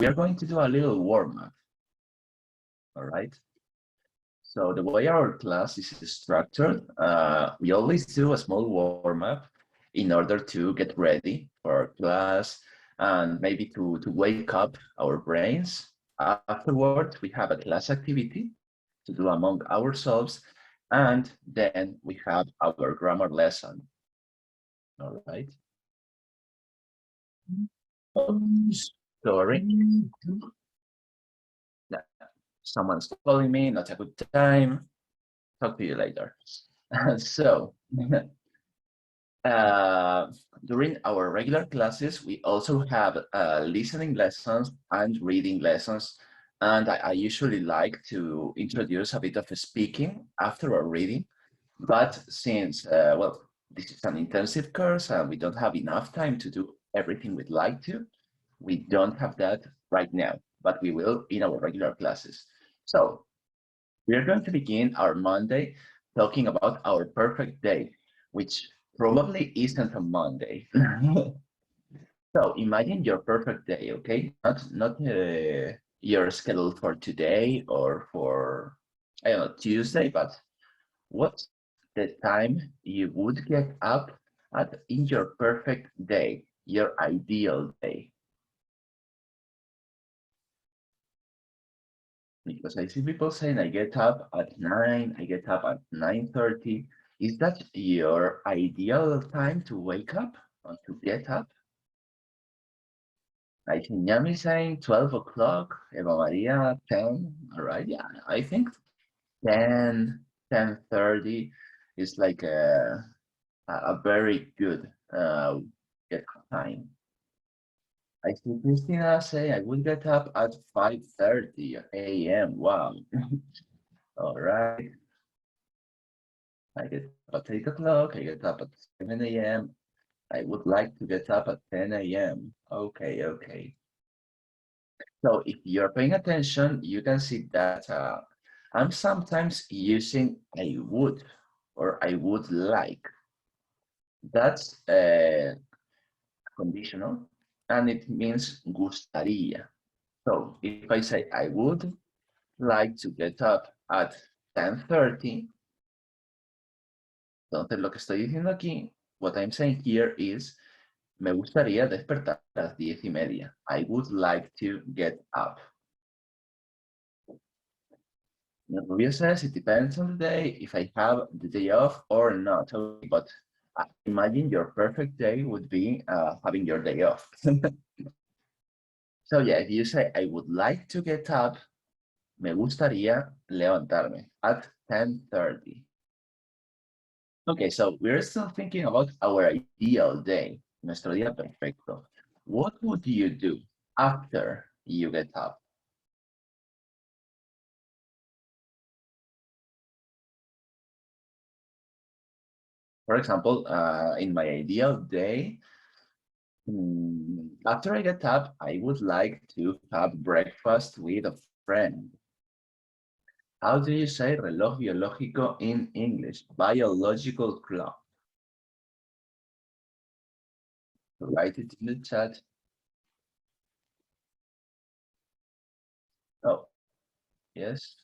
we are going to do a little warm-up. All right. So the way our class is structured, we always do a small warm-up in order to get ready for our class and maybe to wake up our brains. Afterwards, we have a class activity to do among ourselves, and then we have our grammar lesson. All right. Sorry. Someone's calling me, not a good time. Talk to you later. So, during our regular classes, we also have listening lessons and reading lessons. And I usually like to introduce a bit of speaking after our reading. But since, well, this is an intensive course and we don't have enough time to do everything we'd like to, we don't have that right now, but we will in our regular classes. So we are going to begin our Monday talking about our perfect day, which probably isn't a Monday. So imagine your perfect day, okay? Not your schedule for today or for, I don't know, Tuesday, but what's the time you would get up at in your perfect day, your ideal day? Because I see people saying I get up at 9, I get up at 9:30. Is that your ideal time to wake up or to get up? I think Yami saying 12 o'clock, Eva Maria 10. All right, yeah, I think 10, 10:30 is like a very good get up time. I see Christina say I will get up at 5:30 a.m. Wow. All right. I get up at 8 o'clock, I get up at 7 a.m. I would like to get up at 10 a.m. Okay, okay. So if you're paying attention, you can see that I'm sometimes using I would or I would like. That's conditional and it means gustaría. So if I say I would like to get up at 10:30, entonces lo que estoy diciendo aquí, what I'm saying here is me gustaría despertar a las 10:30. I would like to get up. Rubio says it depends on the day, if I have the day off or not. Okay, but imagine your perfect day would be having your day off. So yeah, if you say I would like to get up, me gustaría levantarme at 10:30. Okay, so we're still thinking about our ideal day, nuestro día perfecto. What would you do after you get up? For example, in my ideal day, after I get up, I would like to have breakfast with a friend. How do you say reloj biológico in English? Biological clock. Write it in the chat. Oh, yes.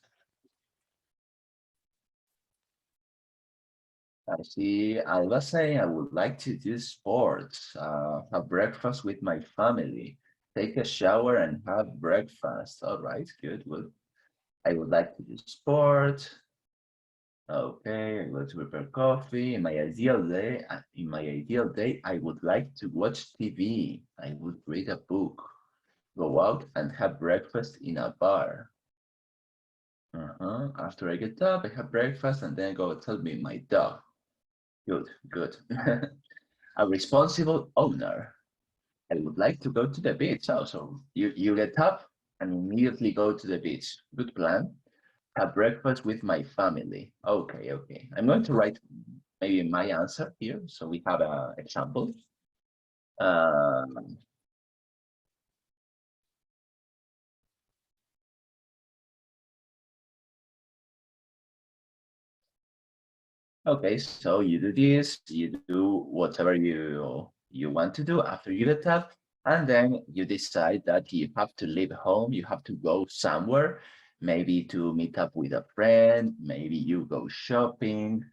I see Alba saying I would like to do sports, have breakfast with my family, take a shower and have breakfast. All right, good. Well, I would like to do sport. Okay, I'm going to prepare coffee. In my ideal day, I would like to watch TV. I would read a book, go out and have breakfast in a bar. After I get up, I have breakfast and then go tell me my dog. Good, good. A responsible owner. I would like to go to the beach also. You get up and immediately go to the beach. Good plan. Have breakfast with my family. Okay, okay. I'm going to write maybe my answer here so we have an example. Okay, so you do this, you do whatever you want to do after you get up, And then you decide that you have to leave home, you have to go somewhere, maybe to meet up with a friend, maybe you go shopping,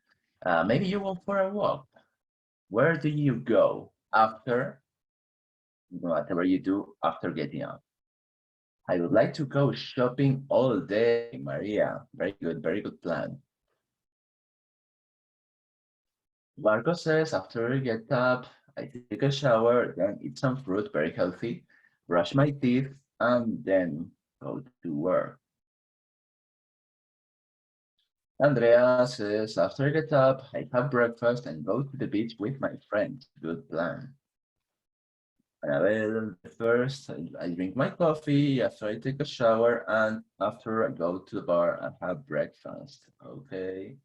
maybe you go for a walk. Where do you go after whatever you do after getting up? I would like to go shopping all day, Maria. Very good plan. Marco says, after I get up, I take a shower, then eat some fruit, very healthy, brush my teeth, and then go to work. Andrea says, after I get up, I have breakfast and go to the beach with my friends. Good plan. Annabelle, first, I drink my coffee, after I take a shower, and after I go to the bar and have breakfast. Okay.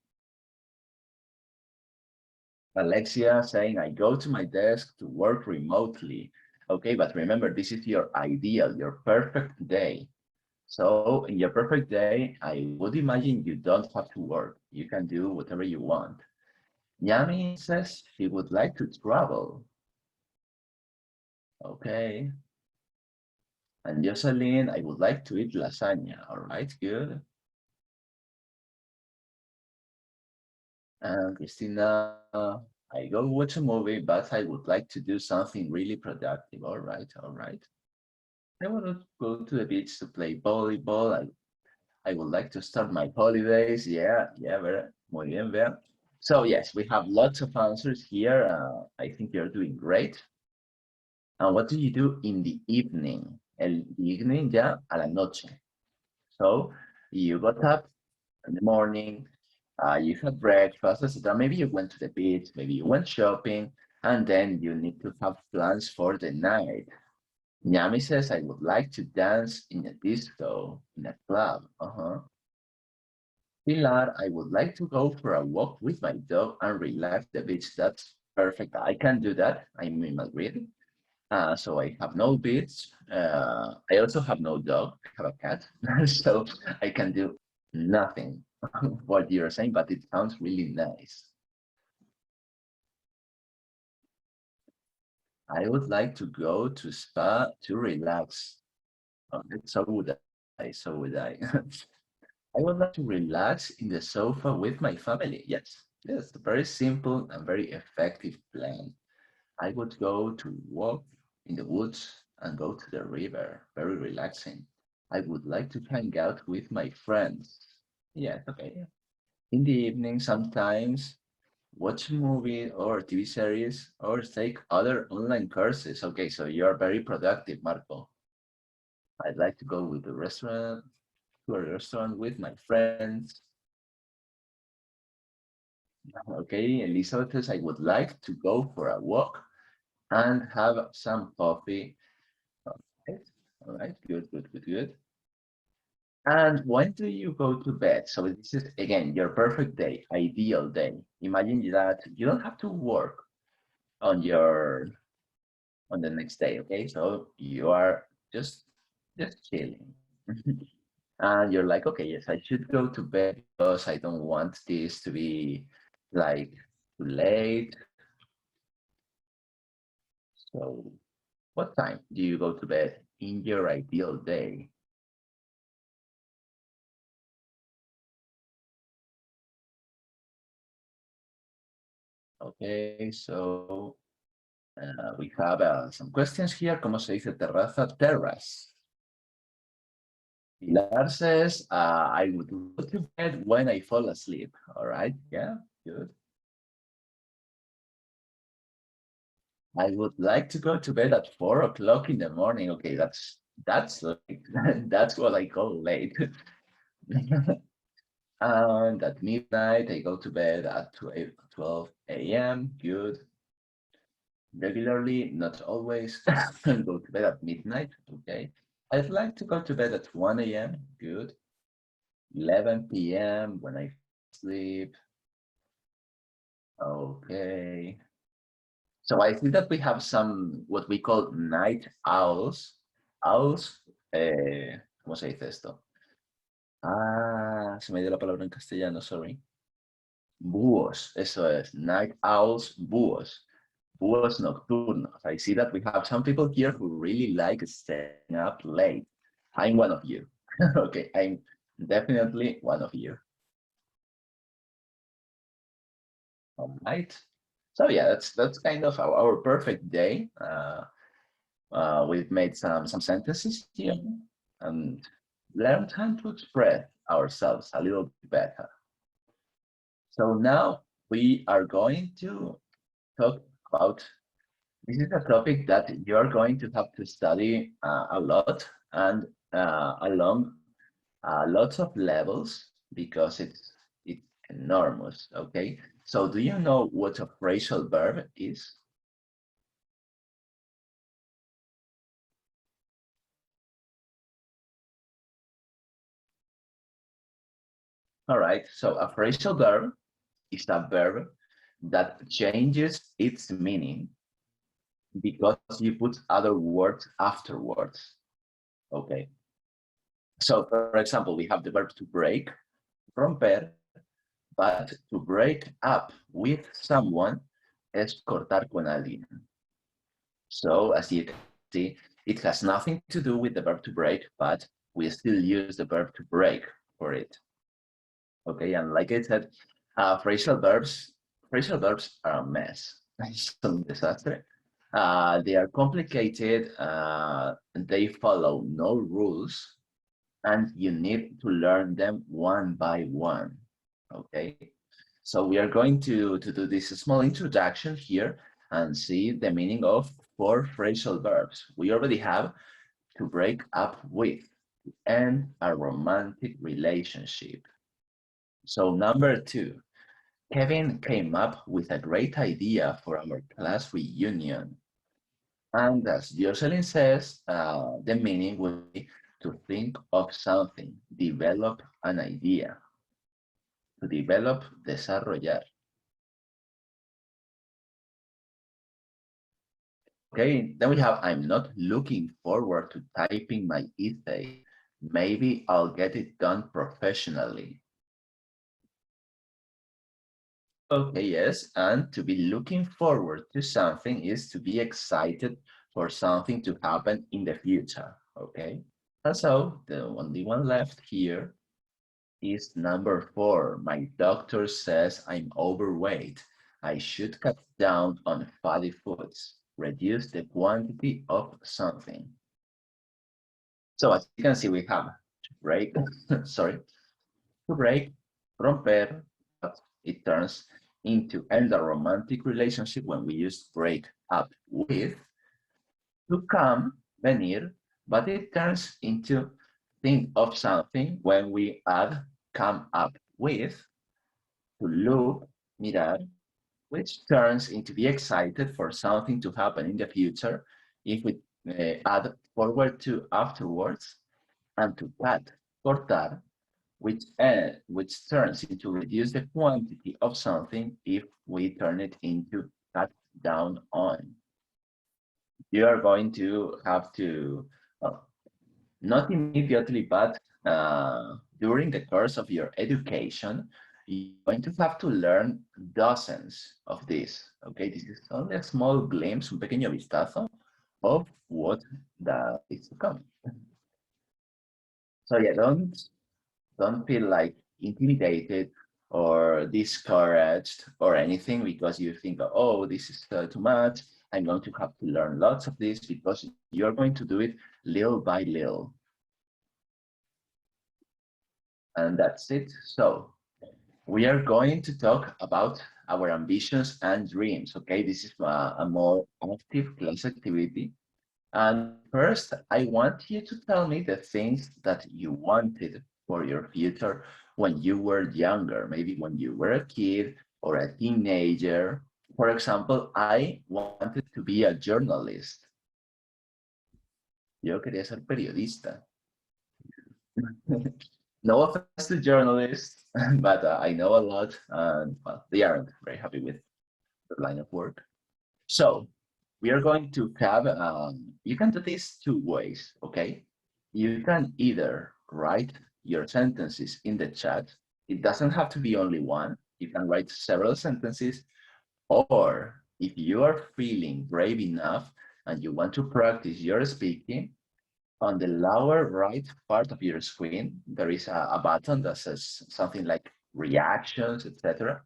Alexia saying, I go to my desk to work remotely. Okay, but remember, this is your ideal, your perfect day. So in your perfect day, I would imagine you don't have to work. You can do whatever you want. Yami says she would like to travel. Okay. And Jocelyn, I would like to eat lasagna. All right, good. And Christina, I go watch a movie, but I would like to do something really productive. All right, all right. I want to go to the beach to play volleyball. I would like to start my holidays. Yeah, muy bien, Bea. So yes, we have lots of answers here. I think you're doing great. And what do you do in the evening? El evening, ya a la noche. So you got up in the morning, you had breakfast, etc. Maybe you went to the beach, maybe you went shopping, and then you need to have plans for the night. Nyami says, I would like to dance in a disco, in a club. Pilar, I would like to go for a walk with my dog and relax the beach. That's perfect. I can do that. I'm in Madrid. So I have no beach. I also have no dog. I have a cat. So I can do nothing what you're saying, but it sounds really nice. I would like to go to spa to relax. So would I. So would I. I would like to relax in the sofa with my family. Yes, yes, a very simple and very effective plan. I would go to walk in the woods and go to the river. Very relaxing. I would like to hang out with my friends. Yeah, okay. In the evening, sometimes watch a movie or TV series or take other online courses. Okay, so you're very productive, Marco. I'd like to go to a restaurant with my friends. Okay, Elizabeth says I would like to go for a walk and have some coffee. Okay. All right, good. And when do you go to bed? So this is again your perfect day, ideal day. Imagine that you don't have to work on your on the next day. Okay, so you are just chilling, and you're like, okay, yes, I should go to bed because I don't want this to be like too late. So, what time do you go to bed in your ideal day? Okay, so we have some questions here. ¿Cómo se dice terraza? Terrace. Pilar says, I would go to bed when I fall asleep. All right, yeah, good. I would like to go to bed at 4 o'clock in the morning. Okay, that's like that's what I call late. And at midnight, I go to bed at 12 a.m. Good. Regularly, not always. Go to bed at midnight. Okay. I'd like to go to bed at 1 a.m. Good. 11 p.m. when I sleep. Okay. So I think that we have some what we call night owls. Owls, ¿cómo se dice esto? Ah, se me dio la palabra en castellano, sorry. Búhos, eso es. Night owls, búhos. Búhos nocturnos. I see that we have some people here who really like staying up late. I'm one of you. Okay, I'm definitely one of you. All right. So yeah, that's kind of our perfect day. We've made some sentences here and learned how to express ourselves a little bit better. So now we are going to talk about, this is a topic that you're going to have to study a lot and along lots of levels because it's enormous, okay? So do you know what a phrasal verb is? All right, so a phrasal verb is a verb that changes its meaning because you put other words afterwards. Okay. So for example, we have the verb to break, romper, but to break up with someone es cortar con alguien. So as you can see, it has nothing to do with the verb to break, but we still use the verb to break for it. Okay, and like I said, phrasal verbs are a mess. It's a disaster. They are complicated, they follow no rules, and you need to learn them one by one, okay? So we are going to do this small introduction here and see the meaning of 4 phrasal verbs. We already have to break up with, and a romantic relationship. So number 2, Kevin came up with a great idea for our class reunion. And as Jocelyn says, the meaning would be to think of something, develop an idea. To develop, desarrollar. Okay, then we have, I'm not looking forward to typing my essay. Maybe I'll get it done professionally. Okay, yes, and to be looking forward to something is to be excited for something to happen in the future, okay? And so the only one left here is number 4. My doctor says I'm overweight. I should cut down on fatty foods, reduce the quantity of something. So as you can see, we have to break, sorry, to break, romper, but it turns into end a romantic relationship when we use break up with, to come, venir, but it turns into think of something when we add come up with, to look, mirar, which turns into be excited for something to happen in the future if we add forward to afterwards, and to cut, cortar, which turns into reduce the quantity of something if we turn it into cut down on. You are going to have to, not immediately, but during the course of your education, you're going to have to learn dozens of these. Okay, this is only a small glimpse, un pequeño vistazo of what that is to come. So yeah, don't feel like intimidated or discouraged or anything because you think, oh, this is too much. I'm going to have to learn lots of this, because you're going to do it little by little. And that's it. So we are going to talk about our ambitions and dreams. Okay, this is a more active class activity. And first, I want you to tell me the things that you wanted for your future when you were younger, maybe when you were a kid or a teenager. For example, I wanted to be a journalist. Yo quería ser periodista. No offense to journalists, but I know a lot, and well, they aren't very happy with the line of work. So we are going to have, you can do this 2 ways, okay? You can either write your sentences in the chat. It doesn't have to be only one. You can write several sentences, or if you are feeling brave enough and you want to practice your speaking, on the lower right part of your screen, there is a button that says something like reactions, etc.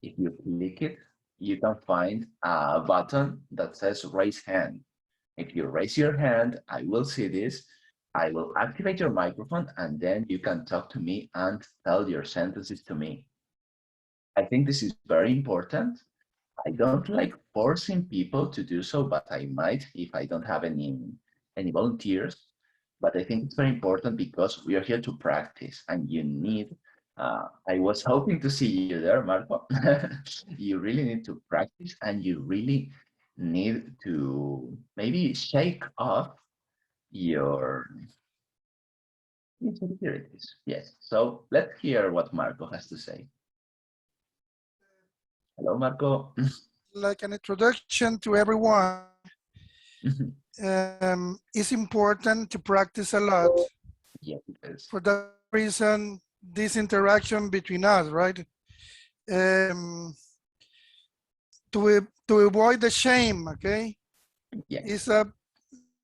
If you click it, you can find a button that says raise hand. If you raise your hand, I will see this. I will activate your microphone and then you can talk to me and tell your sentences to me. I think this is very important. I don't like forcing people to do so, but I might if I don't have any volunteers. But I think it's very important because we are here to practice and you need, I was hoping to see you there, Marco. You really need to practice and you really need to maybe shake off your insecurities. Yes. So let's hear what Marco has to say. Hello, Marco. Like an introduction to everyone, it's important to practice a lot. Yes, it is. For that reason, this interaction between us, right? To avoid the shame, okay? Yes. Is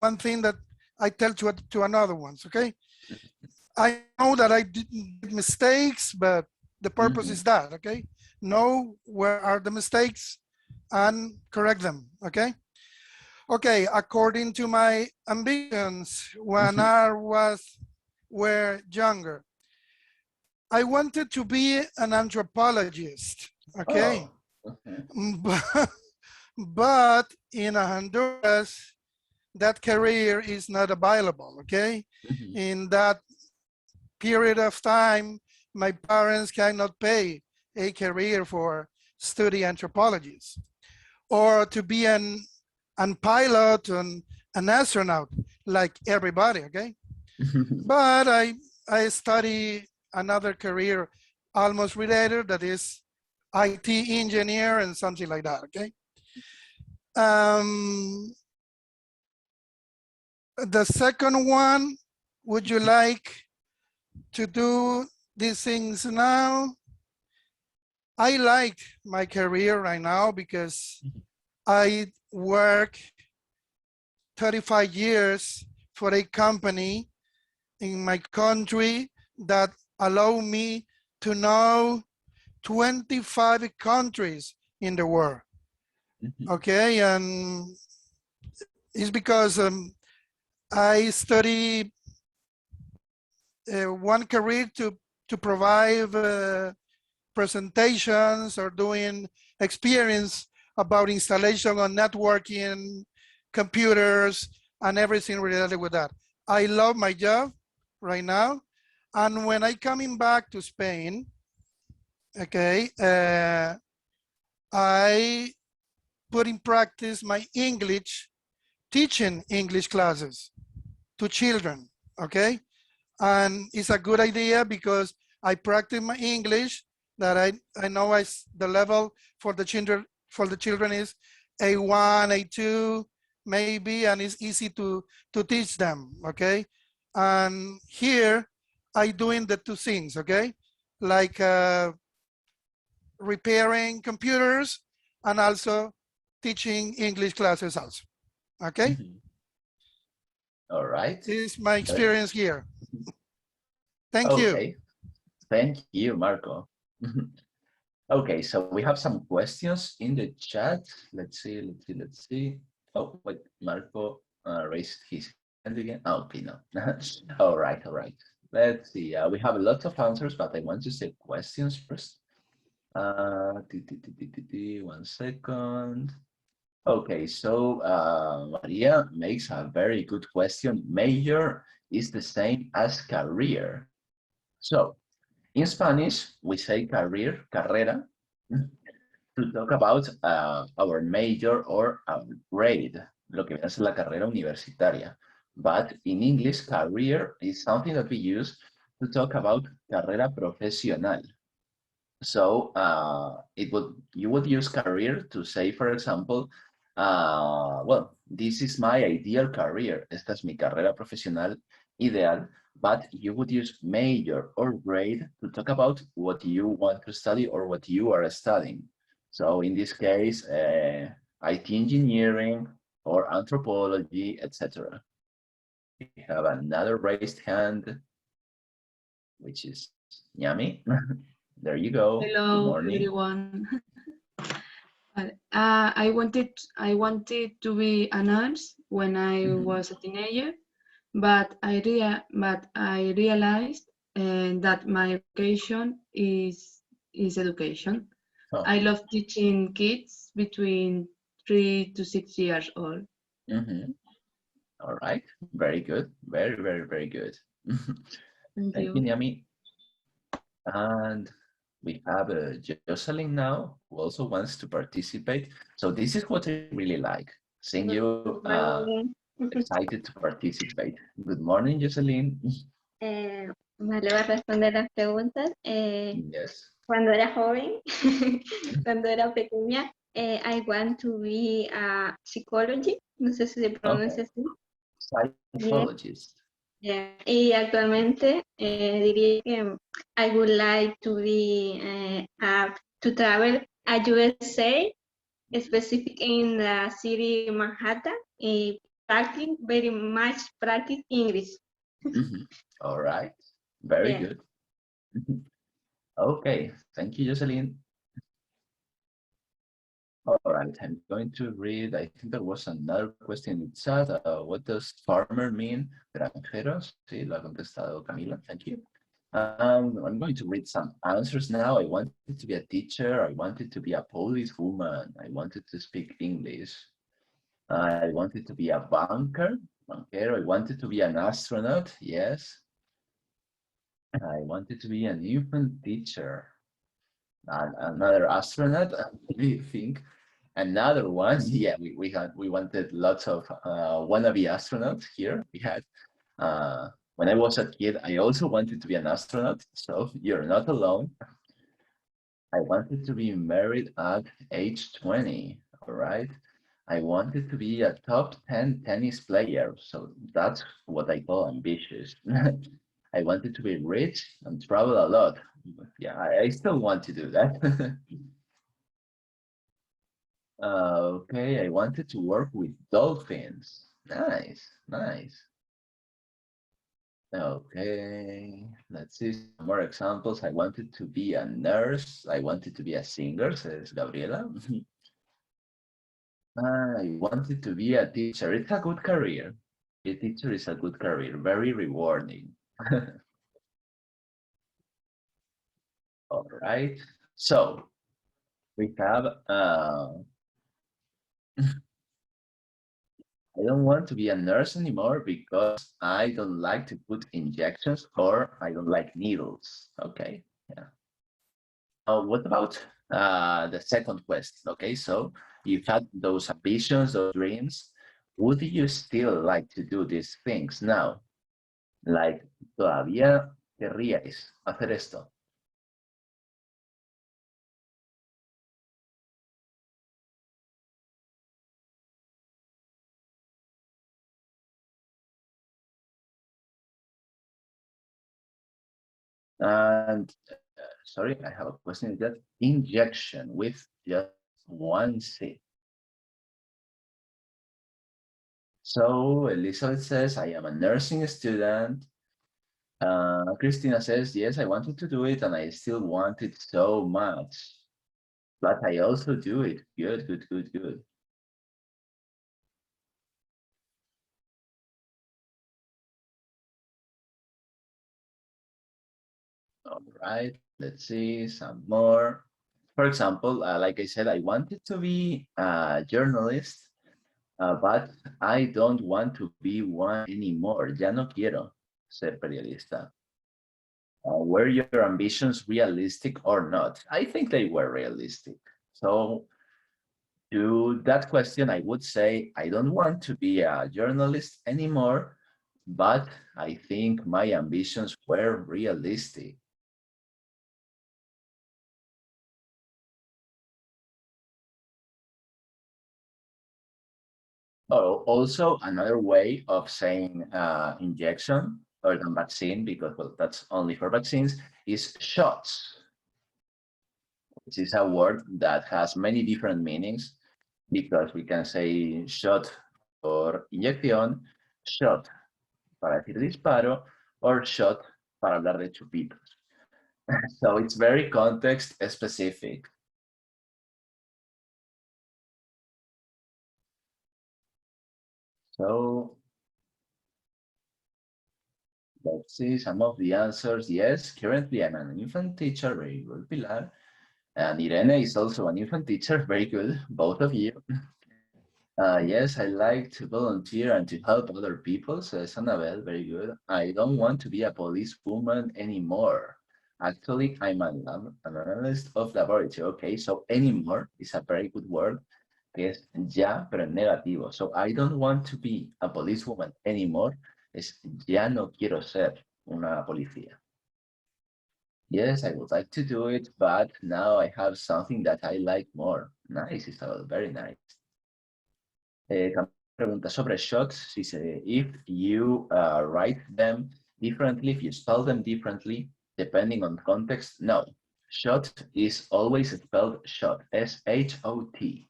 one thing that I tell to another ones, okay? I know that I did mistakes, but the purpose is that, okay? Know where are the mistakes and correct them, okay? Okay, according to my ambitions when I were younger, I wanted to be an anthropologist, okay? Oh, okay. But in Honduras, that career is not available, okay? In that period of time, my parents cannot pay a career for study anthropologists or to be an pilot and an astronaut like everybody, okay? But I study another career almost related, that is IT engineer and something like that, okay? The second one, would you like to do these things now? I like my career right now because I work 35 years for a company in my country that allow me to know 25 countries in the world. Okay, and it's because I study one career to provide presentations or doing experience about installation on networking, computers, and everything related with that. I love my job right now. And when I coming back to Spain, okay, I put in practice my English, teaching English classes to children, okay? And it's a good idea because I practice my English that I know the level for the children is A1, A2, maybe, and it's easy to teach them, okay? And here I doing the two things, okay? Like repairing computers and also teaching English classes also, okay? All right. This is my experience here. Thank you. Okay. Thank you, Marco. Okay, so we have some questions in the chat. Let's see. Oh, wait, Marco raised his hand again. Oh, okay, no. All right. Let's see. We have a lot of answers, but I want to say questions first. 1 second. Okay, so Maria makes a very good question. Major is the same as career. So in Spanish, we say career, carrera, to talk about our major or our grade, lo que viene a ser la carrera universitaria. But in English, career is something that we use to talk about carrera profesional. So you would use career to say, for example, well, this is my ideal career. Esta es mi carrera profesional ideal. But you would use major or grade to talk about what you want to study or what you are studying. So in this case, IT engineering, or anthropology, etc. We have another raised hand, which is Yami. There you go. Good Hello, morning. everyone. I wanted to be a nurse when I was a teenager, but I realized that my vocation is education. Oh. I love teaching kids between 3 to 6 years old. All right, very good, very, very, very good. Thank you, Yami. And we have Jocelyn now, who also wants to participate. So this is what I really like, seeing you excited to participate. Good morning, Jocelyn. Vale, va a responder las preguntas. Yes. Cuando era joven, cuando era pequeña, I want to be a psychology. No sé si se pronuncia así. Psychologist. Yeah. Y actualmente diría que I would like to be to travel a USA, specific in the city Manhattan, practice very much practice English. All right, very good. Okay, thank you, Jocelyn. All right, I'm going to read, I think there was another question in the chat. What does farmer mean? Granjeros, sí, lo ha contestado Camila, thank you. I'm going to read some answers now. I wanted to be a teacher. I wanted to be a policewoman. I wanted to speak English. I wanted to be a banker. I wanted to be an astronaut. Yes. I wanted to be an infant teacher. Another astronaut, I think. Another one, yeah, we wanted lots of wannabe astronauts here. We had when I was a kid, I also wanted to be an astronaut, so you're not alone. I wanted to be married at age 20, all right? I wanted to be a top 10 tennis player, so that's what I call ambitious. I wanted to be rich and travel a lot. Yeah, I still want to do that. Okay, I wanted to work with dolphins. Nice, nice. Okay, let's see some more examples. I wanted to be a nurse. I wanted to be a singer, says Gabriela. I wanted to be a teacher. It's a good career. A teacher is a good career, very rewarding. All right, so we have I don't want to be a nurse anymore because I don't like to put injections or I don't like needles. Okay, yeah. What about the second question? Okay, so you had those ambitions, those dreams. Would you still like to do these things now? Like, todavía querríais hacer esto. And sorry, I have a question. Is that injection with just one seat? So Elizabeth says, I am a nursing student. Christina says, yes, I wanted to do it and I still want it so much. But I also do it. Good, good, good, good. All right, let's see some more. For example, like I said, I wanted to be a journalist, but I don't want to be one anymore. Ya no quiero ser periodista. Were your ambitions realistic or not? I think they were realistic. So to that question, I would say I don't want to be a journalist anymore, but I think my ambitions were realistic. Oh, also another way of saying injection or than vaccine, because well, that's only for vaccines, is shots. This is a word that has many different meanings. because we can say shot for inyección, shot para decir disparo, or shot para hablar de chupitos. So it's very context specific. So let's see some of the answers. Yes, currently I'm an infant teacher, very good, Pilar. And Irene is also an infant teacher, very good, both of you. Yes, I like to volunteer and to help other people, says Annabelle, very good. I don't want to be a policewoman anymore. Actually, I'm an analyst of laboratory. Okay, so anymore is a very good word, que es ya, pero en negativo. So I don't want to be a policewoman anymore. Es ya no quiero ser una policía. Yes, I would like to do it, but now I have something that I like more. Nice, Isabel, very nice. Pregunta sobre shots. If you write them differently, if you spell them differently, depending on context, no. Shot is always spelled shot, S-H-O-T.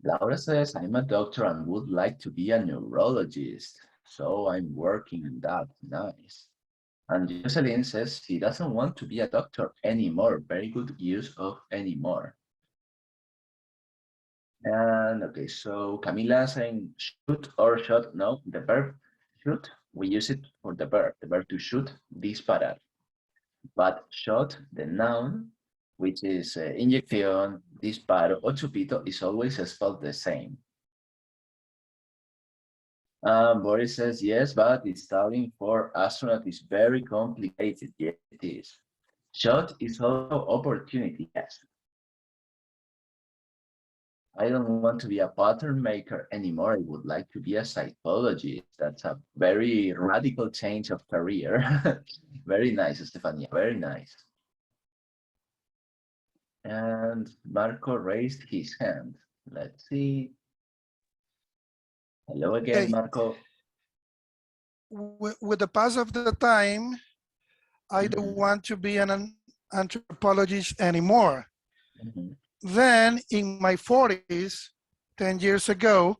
Laura says, I'm a doctor and would like to be a neurologist. So I'm working on that. Nice. And Jocelyn says she doesn't want to be a doctor anymore. Very good use of anymore. And okay, so Camila saying shoot or shot. No, the verb shoot, we use it for the verb to shoot, disparar. But shot, the noun, which is inyección, disparo, o chupito, is always spelled the same. Boris says yes, but studying for astronaut is very complicated. Yes, it is. Shot is also opportunity, yes. I don't want to be a pattern maker anymore. I would like to be a psychologist. That's a very radical change of career. Very nice, Stefania, very nice. And Marco raised his hand. Let's see. Hello again, Okay. Marco. With the pass of the time, I don't want to be an anthropologist anymore. Then in my 40s, 10 years ago,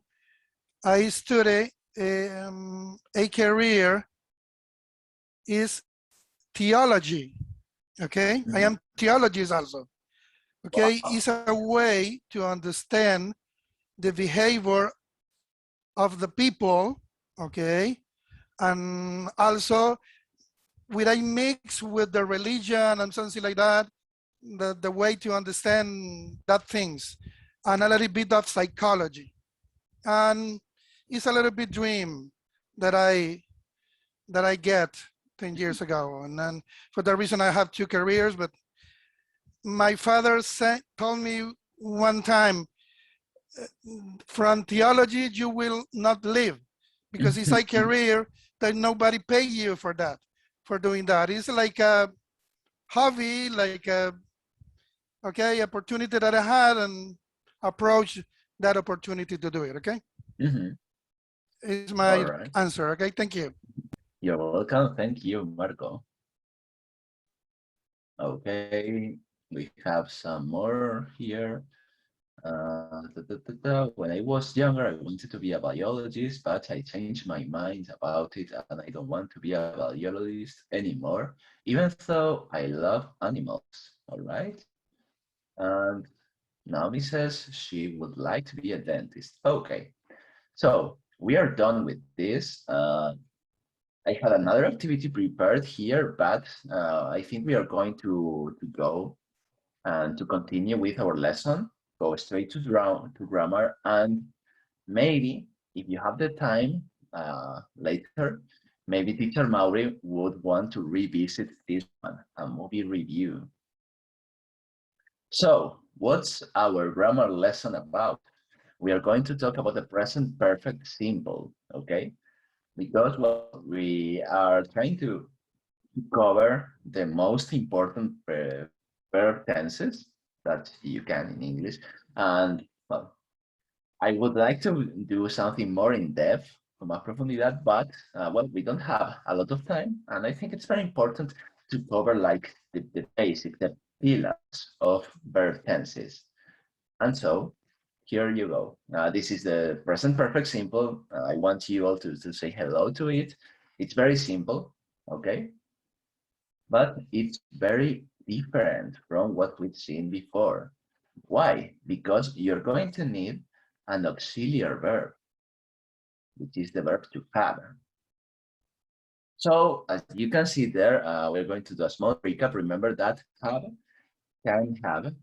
I studied a career is theology, okay? I am theologist also, okay? Wow. It's a way to understand the behavior of the people, okay? And also, when I mix with the religion and something like that, the way to understand that things, and a little bit of psychology. And it's a little bit dream that I get 10 years ago. And then for that reason, I have two careers, but my father told me one time, from theology, you will not live, because it's a career that nobody pay you for that, for doing that. It's like a hobby, like a, okay, opportunity that I had and approach that opportunity to do it, okay? Is my answer, okay? Thank you. You're welcome. Thank you, Marco. Okay, we have some more here. When I was younger, I wanted to be a biologist, but I changed my mind about it, and I don't want to be a biologist anymore, even though I love animals. All right. And Naomi says she would like to be a dentist. Okay, so we are done with this. I had another activity prepared here, but I think we are going to go and to continue with our lesson, go straight to grammar, and maybe if you have the time later, maybe teacher Mauri would want to revisit this one, a movie review. So what's our grammar lesson about? We are going to talk about the present perfect simple, okay? Because well, we are trying to cover the most important verb tenses that you can in English. And well, I would like to do something more in depth, con más profundidad, but well, we don't have a lot of time. And I think it's very important to cover like the basic, the pillars of verb tenses. And so here you go. This is the present perfect simple. I want you all to say hello to it. It's very simple, okay? But it's very different from what we've seen before. Why? Because you're going to need an auxiliary verb, which is the verb to have. So as you can see there, we're going to do a small recap. Remember that have can have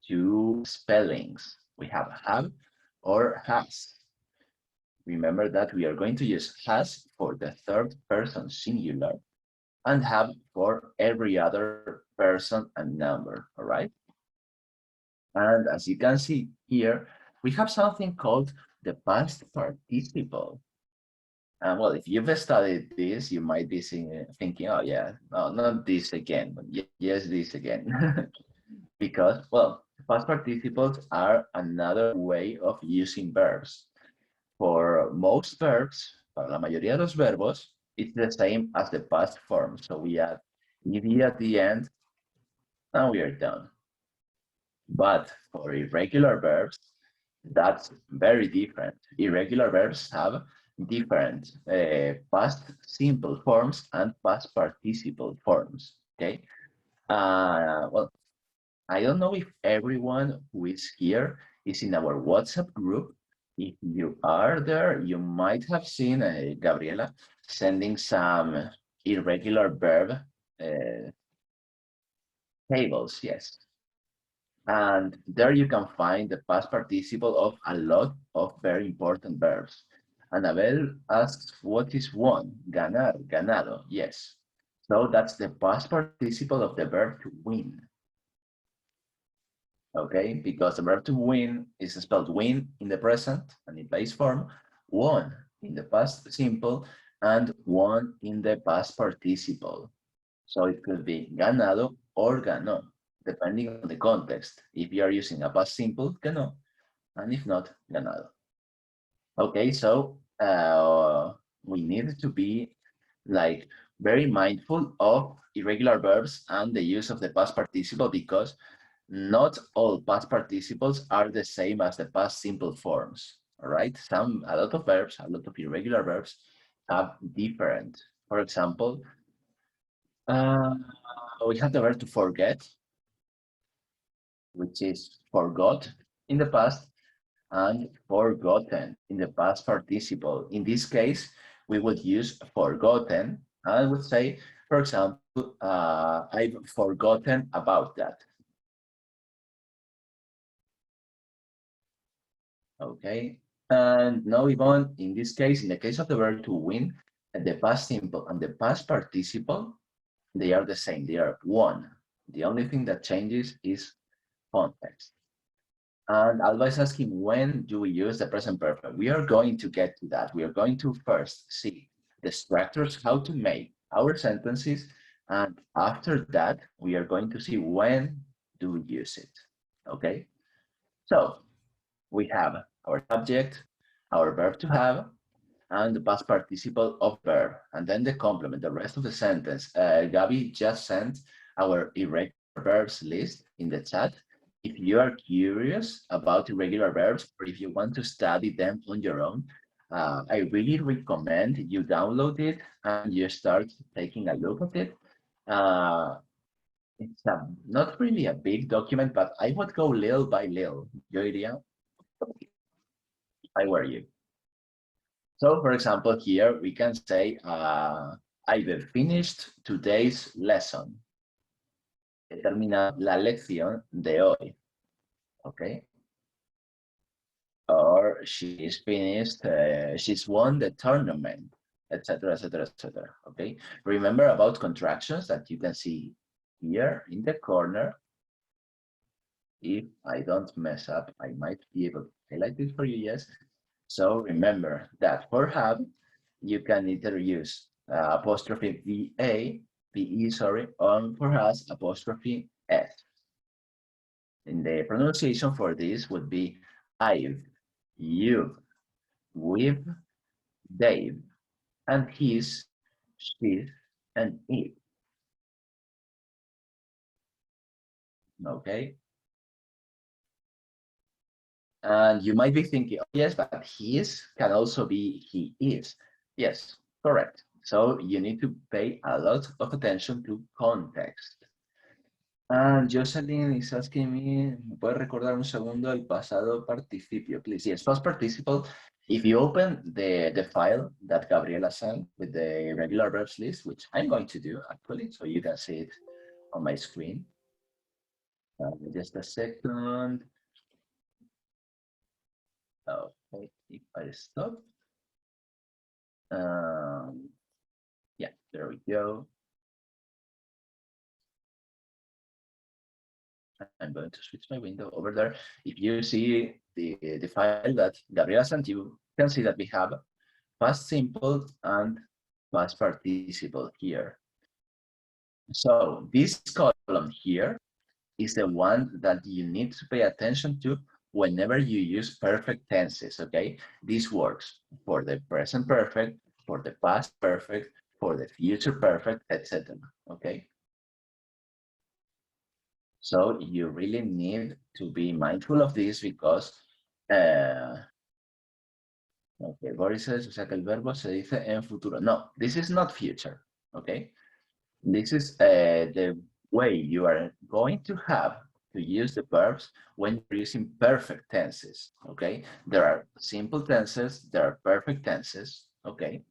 two spellings. We have or has. Remember that we are going to use has for the third person singular and have for every other person and number, all right? And as you can see here, we have something called the past participle. And well, if you've studied this, you might be thinking, oh yeah, no, not this again, but yes, this again. Because, well, past participles are another way of using verbs. For most verbs, para la mayoría de los verbos, it's the same as the past form. So we add ed at the end, and we are done. But for irregular verbs, that's very different. Irregular verbs have different past simple forms and past participle forms, okay? Well, I don't know if everyone who is here is in our WhatsApp group. If you are there, you might have seen Gabriela sending some irregular verb tables, yes. And there you can find the past participle of a lot of very important verbs. Annabelle asks, what is won? Ganar, ganado, yes. So that's the past participle of the verb to win. Okay, because the verb to win is spelled win in the present and in base form, won in the past simple, and won in the past participle. So it could be ganado or ganó, depending on the context. If you are using a past simple, ganó, and if not, ganado. Okay, so we need to be like very mindful of irregular verbs and the use of the past participle, because not all past participles are the same as the past simple forms. All right, a lot of verbs, a lot of irregular verbs have different. For example, we have the verb to forget, which is forgot in the past, and forgotten in the past participle. In this case, we would use forgotten. I would say, for example, I've forgotten about that. Okay, and now Yvonne, in this case, in the case of the verb to win, the past simple and the past participle, they are the same, they are one. The only thing that changes is context. And Alba is asking, when do we use the present perfect? We are going to get to that. We are going to first see the structures, how to make our sentences, and after that, we are going to see when do we use it, okay? So we have our subject, our verb to have, and the past participle of verb, and then the complement, the rest of the sentence. Gabby just sent our irregular verbs list in the chat. If you are curious about irregular verbs, or if you want to study them on your own, I really recommend you download it and you start taking a look at it. It's not really a big document, but I would go little by little. Yo iría, I were you. So, for example, here we can say, I've finished today's lesson. He terminado la lección de hoy. Okay. Or she's finished, she's won the tournament, etc., etc., etc. Okay. Remember about contractions that you can see here in the corner. If I don't mess up, I might be able to highlight it for you, yes. So remember that for have, you can either use apostrophe VE, sorry, on for has apostrophe S. And the pronunciation for this would be I've, you've, we've, they've, and his, she's, and it. Okay. And you might be thinking, oh, yes, but he is can also be he is. Yes, correct. So you need to pay a lot of attention to context. And Jocelyn is asking me, ¿me puedes recordar un segundo el pasado participio, please? Yes, past participle. If you open the file that Gabriela sent with the regular verbs list, which I'm going to do actually, so you can see it on my screen. Just a second. Okay, if I stop. Yeah, there we go. I'm going to switch my window over there. If you see the file that Gabriela sent, you can see that we have past simple and past participle here. So this column here is the one that you need to pay attention to whenever you use perfect tenses, okay? This works for the present perfect, for the past perfect, for the future perfect, etc. Okay? So you really need to be mindful of this because okay, Boris says, o sea que el verbo se dice en futuro. No, this is not future, okay? This is the way you are going to have to use the verbs when you're using perfect tenses, okay? There are simple tenses, there are perfect tenses, okay?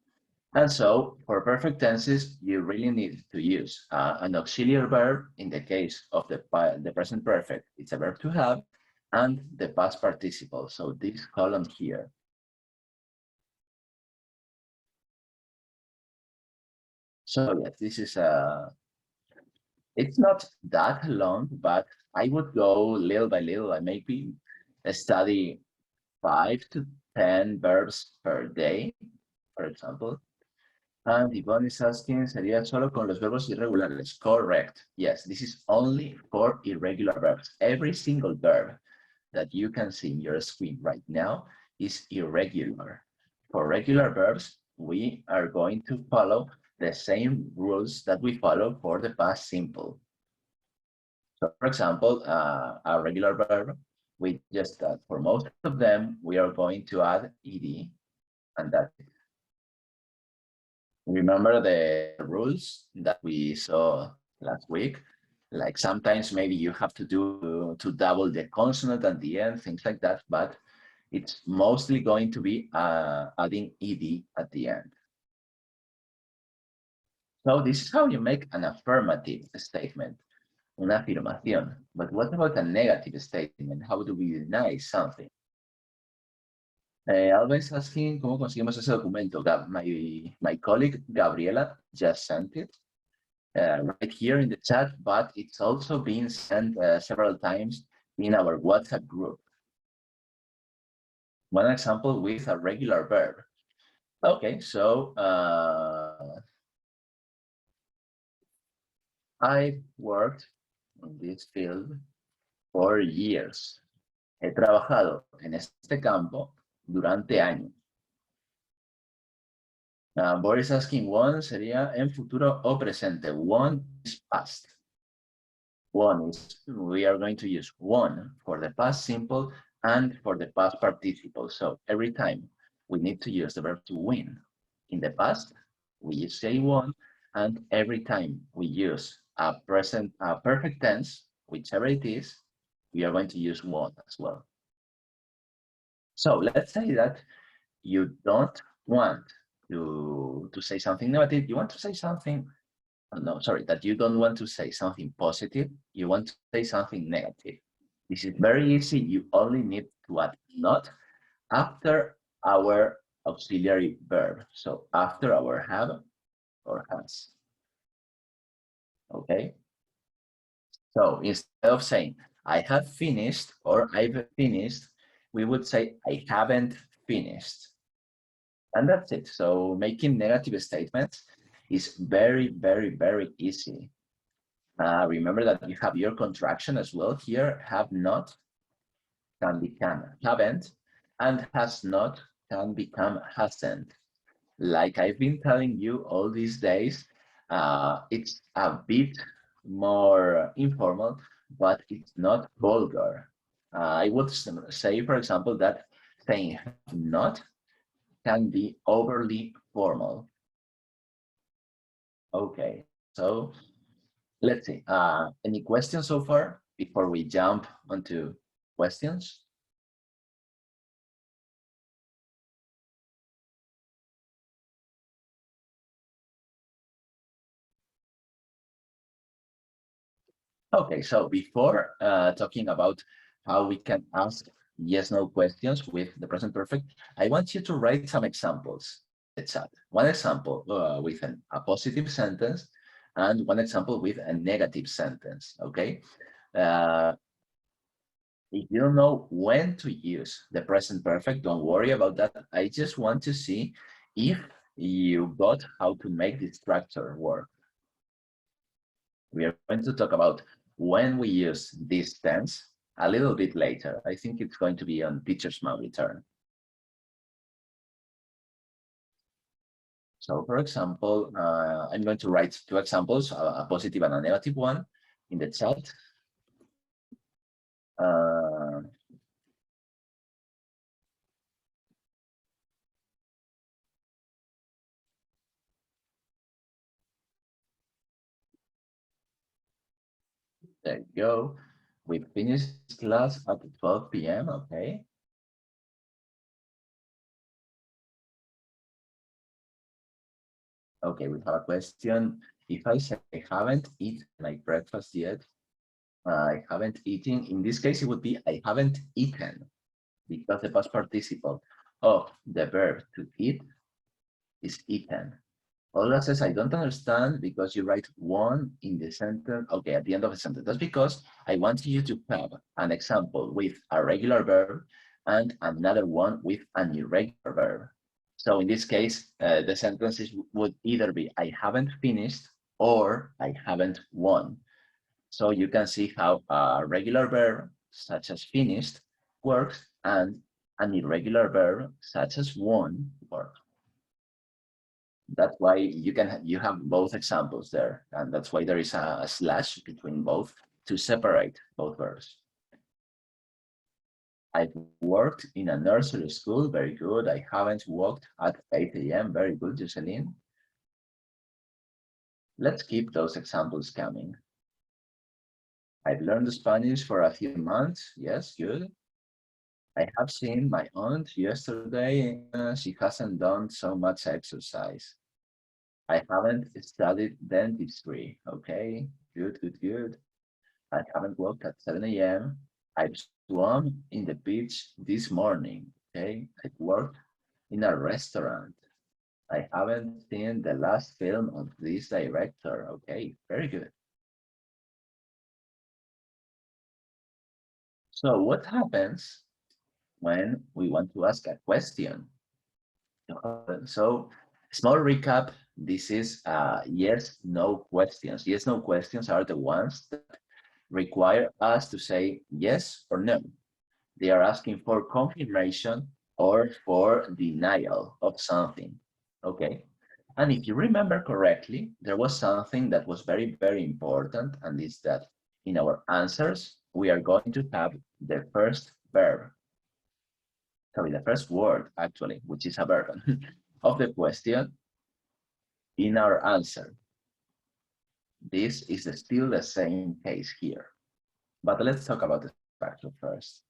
And so for perfect tenses, you really need to use an auxiliary verb. In the case of the present perfect, it's a verb to have, and the past participle. So this column here. So yes, this is it's not that long, but I would go little by little. I maybe study 5 to 10 verbs per day, for example. And Yvonne is asking, ¿sería solo con los verbos irregulares? Correct. Yes, this is only for irregular verbs. Every single verb that you can see in your screen right now is irregular. For regular verbs, we are going to follow the same rules that we follow for the past simple. So for example, a regular verb, we just, for most of them, we are going to add ed, and that's it. Remember the rules that we saw last week? Like sometimes maybe you have to double the consonant at the end, things like that, but it's mostly going to be adding ed at the end. So this is how you make an affirmative statement, una afirmación. But what about a negative statement? How do we deny something? Alba is asking, ¿cómo conseguimos ese documento? My colleague Gabriela just sent it right here in the chat, but it's also been sent several times in our WhatsApp group. One example with a regular verb. Okay, so I've worked in this field for years. He trabajado en este campo durante años. Boris asking, one sería en futuro o presente. One is past. One is, we are going to use one for the past simple and for the past participle. So every time we need to use the verb to win. In the past, we say won, and every time we use a perfect tense, whichever it is, we are going to use won as well. So let's say that you don't want to say something negative, you want to say something, no, sorry, that you don't want to say something positive, you want to say something negative. This is very easy. You only need to add not after our auxiliary verb. So after our have or has. Okay. So instead of saying I have finished or I've finished, we would say I haven't finished. And that's it. So making negative statements is very, very, very easy. Remember that you have your contraction as well here. Have not can become haven't, and has not can become hasn't. Like I've been telling you all these days, it's a bit more informal, but it's not vulgar. I would say, for example, that saying have not can be overly formal. Okay, so let's see. Any questions so far before we jump onto questions? Okay, so before talking about how we can ask yes/no questions with the present perfect, I want you to write some examples in the chat. One example with a positive sentence and one example with a negative sentence, okay? If you don't know when to use the present perfect, don't worry about that. I just want to see if you got how to make the structure work. We are going to talk about when we use this tense a little bit later. I think it's going to be on teacher's mouth return. So for example, I'm going to write two examples, a positive and a negative one in the chat. There you go. We finished class at 12 p.m. Okay. Okay, we have a question. If I say I haven't eaten my breakfast yet, I haven't eaten. In this case, it would be I haven't eaten, because the past participle of the verb to eat is eaten. Olga says, I don't understand because you write one in the sentence, okay, at the end of the sentence. That's because I want you to have an example with a regular verb and another one with an irregular verb. So in this case, the sentences would either be I haven't finished or I haven't won. So you can see how a regular verb, such as finished, works, and an irregular verb, such as won, works. That's why you have both examples there, and that's why there is a slash between both to separate both verbs. I've worked in a nursery school, very good. I haven't worked at 8 a.m., very good, Jocelyn. Let's keep those examples coming. I've learned Spanish for a few months, yes, good. I have seen my aunt yesterday. She hasn't done so much exercise. I haven't studied dentistry. Okay, good, good, good. I haven't woke at 7 a.m. I've swum in the beach this morning. Okay, I've worked in a restaurant. I haven't seen the last film of this director. Okay, very good. So what happens when we want to ask a question? So small recap, this is yes, no questions. Yes, no questions are the ones that require us to say yes or no. They are asking for confirmation or for denial of something, okay? And if you remember correctly, there was something that was very, very important, and is that in our answers, we are going to have the first verb, sorry, the first word, actually, which is a verb of the question in our answer. This is still the same case here. But let's talk about the structure first.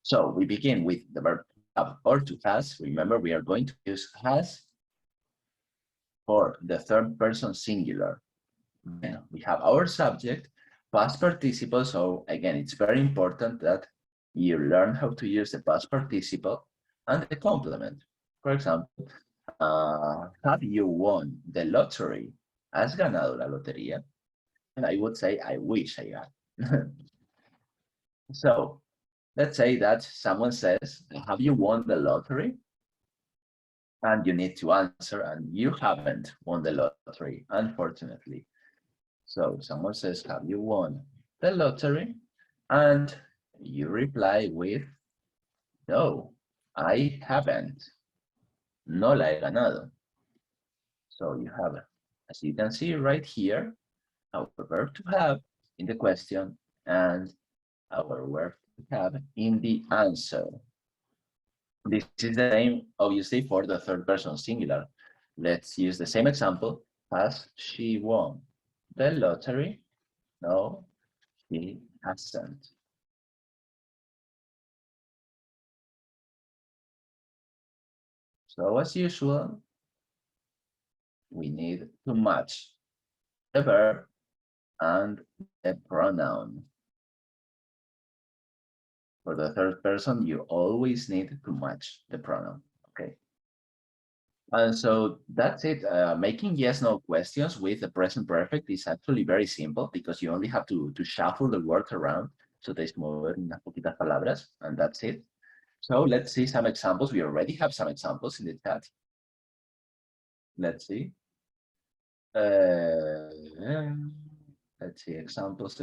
So we begin with the verb have or to has. Remember, we are going to use has for the third person singular. Then we have our subject, past participle. So again, it's very important that you learn how to use the past participle and the complement. For example, have you won the lottery? ¿Has ganado la lotería? And I would say, I wish I had. So let's say that someone says, have you won the lottery? And you need to answer, and you haven't won the lottery, unfortunately. So someone says, have you won the lottery? And you reply with, no, I haven't. No la he ganado. So you have, as you can see right here, our verb to have in the question and our verb to have in the answer. This is the same, obviously, for the third person singular. Let's use the same example. Has she won the lottery? No, she hasn't. So as usual, we need to match the verb and the pronoun. For the third person, you always need to match the pronoun, okay? And so that's it. Making yes/no questions with the present perfect is actually very simple because you only have to shuffle the words around. So there's mover unas poquitas palabras, and that's it. So let's see some examples. We already have some examples in the chat. Let's see. Let's see, examples.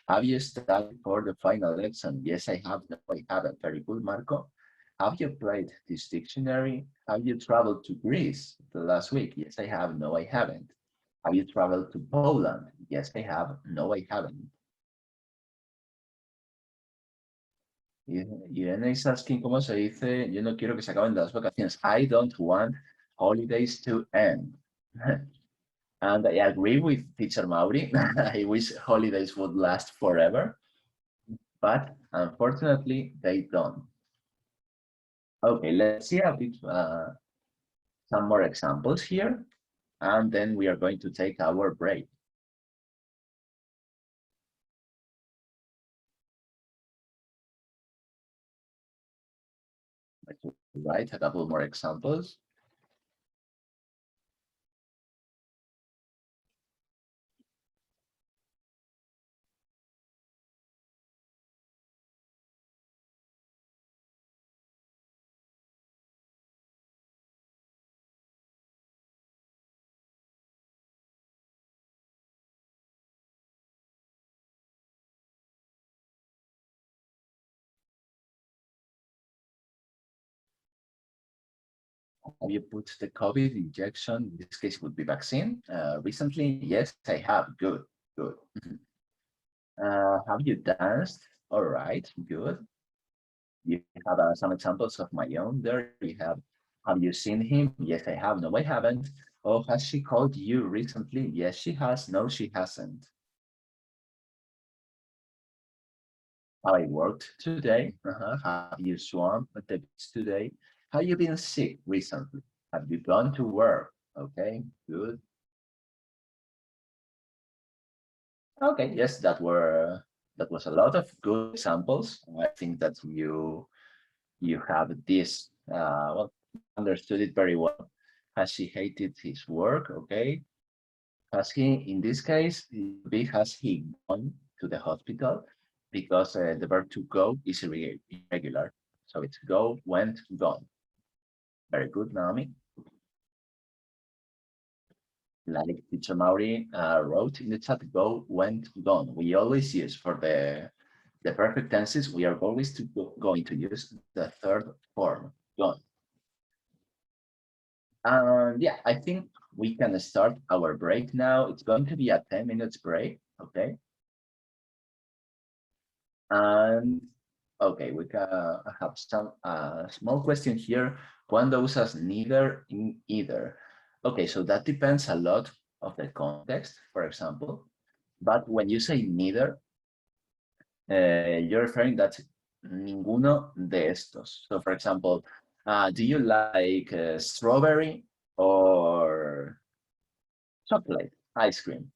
Have you studied for the final exam? Yes, I have. No, I haven't. Very good, Marco. Have you played this dictionary? Have you traveled to Greece the last week? Yes, I have. No, I haven't. Have you traveled to Poland? Yes, I have. No, I haven't. Irene is asking cómo se dice, yo no quiero que se acaben las vacaciones. I don't want holidays to end. And I agree with teacher Mauri. I wish holidays would last forever, but unfortunately they don't. Okay, let's see a bit, some more examples here, and then we are going to take our break. Let's write a couple more examples. Have you put the COVID injection? In this case would be vaccine. Recently, yes, I have. Good, good. Have you danced? All right, good. You have some examples of my own there. You have you seen him? Yes, I have. No, I haven't. Oh, has she called you recently? Yes, she has. No, she hasn't. Have I worked today? Have you swum at the beach today? Have you been sick recently? Have you gone to work? Okay, good. Okay, yes, that was a lot of good examples. I think that you have this well, understood it very well. Has he hated his work? Okay. Has he, in this case, has he gone to the hospital? Because the verb to go is irregular. So it's go, went, gone. Very good, Naomi. Like teacher Mauri wrote in the chat, go, went, gone. We always use for the perfect tenses, we are always going to use the third form, gone. And yeah, I think we can start our break now. It's going to be a 10 minutes break, okay? And okay, we can have some small question here. ¿Cuándo usas neither in either? Okay, so that depends a lot of the context, for example. But when you say neither, you're referring that ninguno de estos. So for example, do you like strawberry or chocolate ice cream?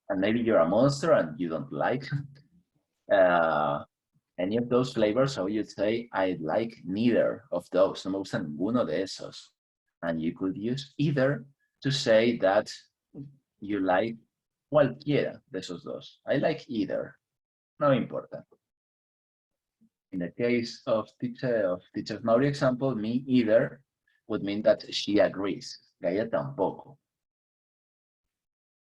And maybe you're a monster and you don't like any of those flavors, so you'd say, I like neither of those. No me gusta ninguno de esos. And you could use either to say that you like cualquiera de esos dos. I like either. No importa. In the case of teacher Mauri example, me either would mean that she agrees. Ella tampoco.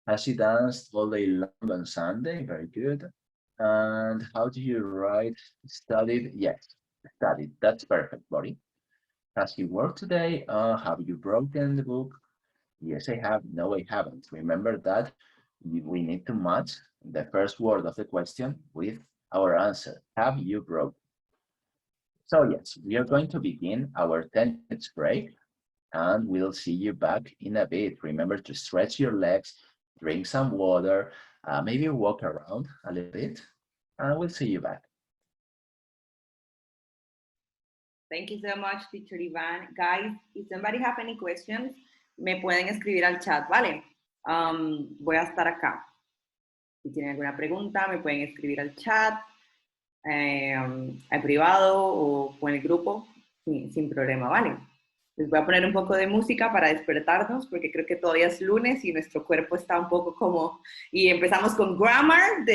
Has she danced all day long on Sunday? Very good. And how do you write studied? Yes, studied. That's perfect, buddy. Has he worked today? Have you broken the book? Yes, I have. No, I haven't. Remember that we need to match the first word of the question with our answer. Have you broken? So yes, we are going to begin our 10 minutes break, and we'll see you back in a bit. Remember to stretch your legs, drink some water, maybe walk around a little bit, and we'll see you back. Thank you so much, Teacher Iván. Guys, if somebody have any questions, me pueden escribir al chat, ¿vale? Voy a estar acá. Si tienen alguna pregunta, me pueden escribir al chat, al privado o en el grupo, sin problema, ¿vale? Les voy a poner un poco de música para despertarnos, porque creo que todavía es lunes y nuestro cuerpo está un poco como... Y empezamos con grammar,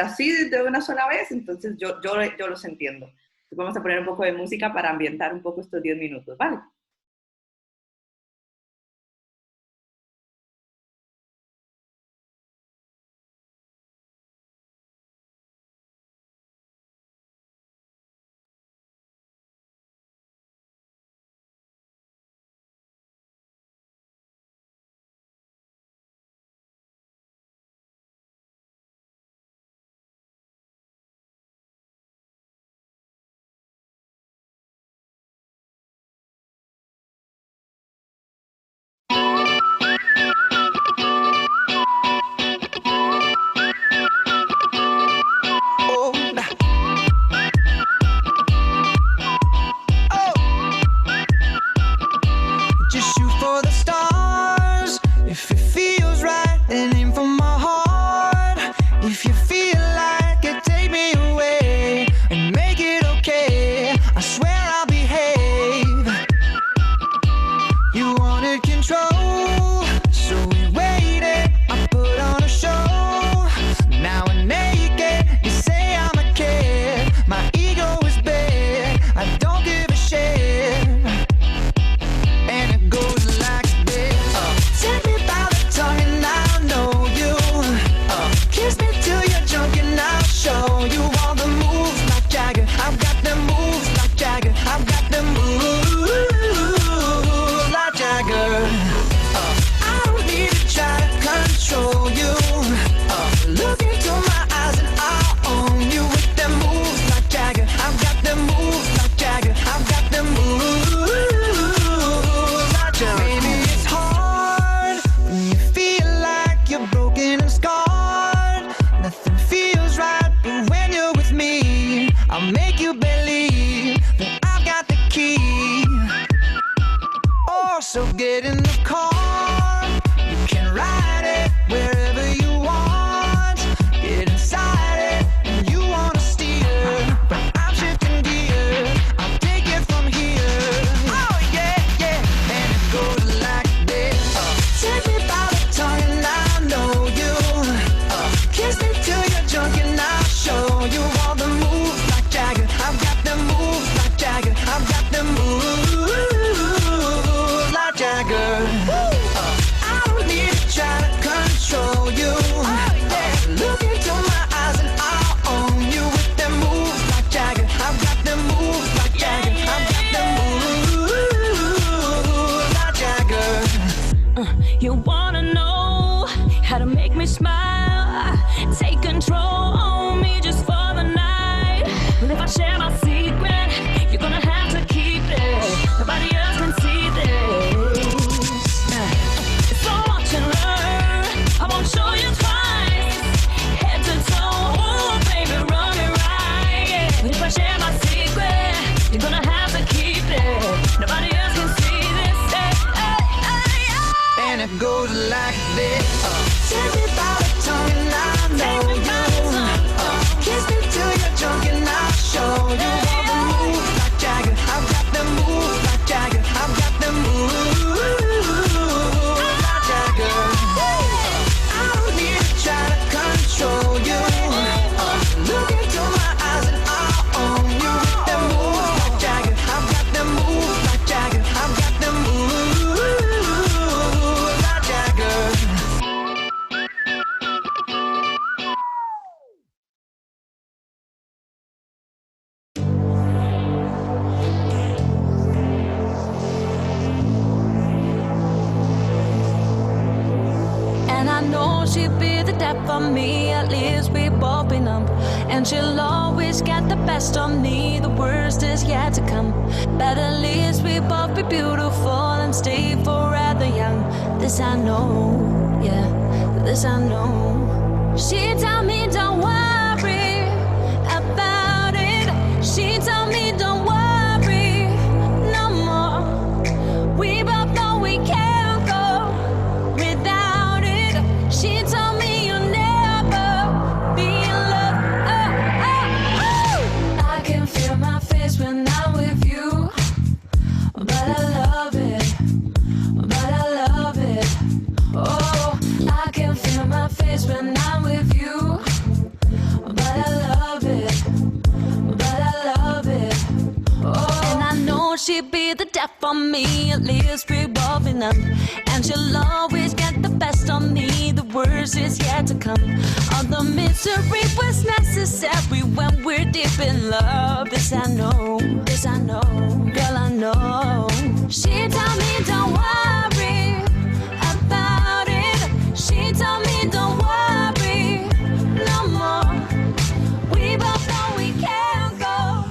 así de una sola vez, entonces yo los entiendo. Entonces vamos a poner un poco de música para ambientar un poco estos 10 minutos, ¿vale? know she'd be the death of me. At least we both be numb. And she'll always get the best of me. The worst is yet to come. But at least we both be beautiful and stay forever young. This I know, yeah, this I know. She told me don't worry about it. She told me don't worry no more. We both know we can't go without it. She told me you'll never be in love. I can feel my face when I'm with you, but I love it, but I love it. Oh, I can feel my face when I'm with you, but I love it, but I love it. Oh, and I know she'd be the death of me, at least revolving up. And she'll always get the best of me, the worst is yet to come. All the misery was necessary when we're deep in love. This I know, girl I know. She told me don't worry about it. She told me don't worry no more. We both know we can't go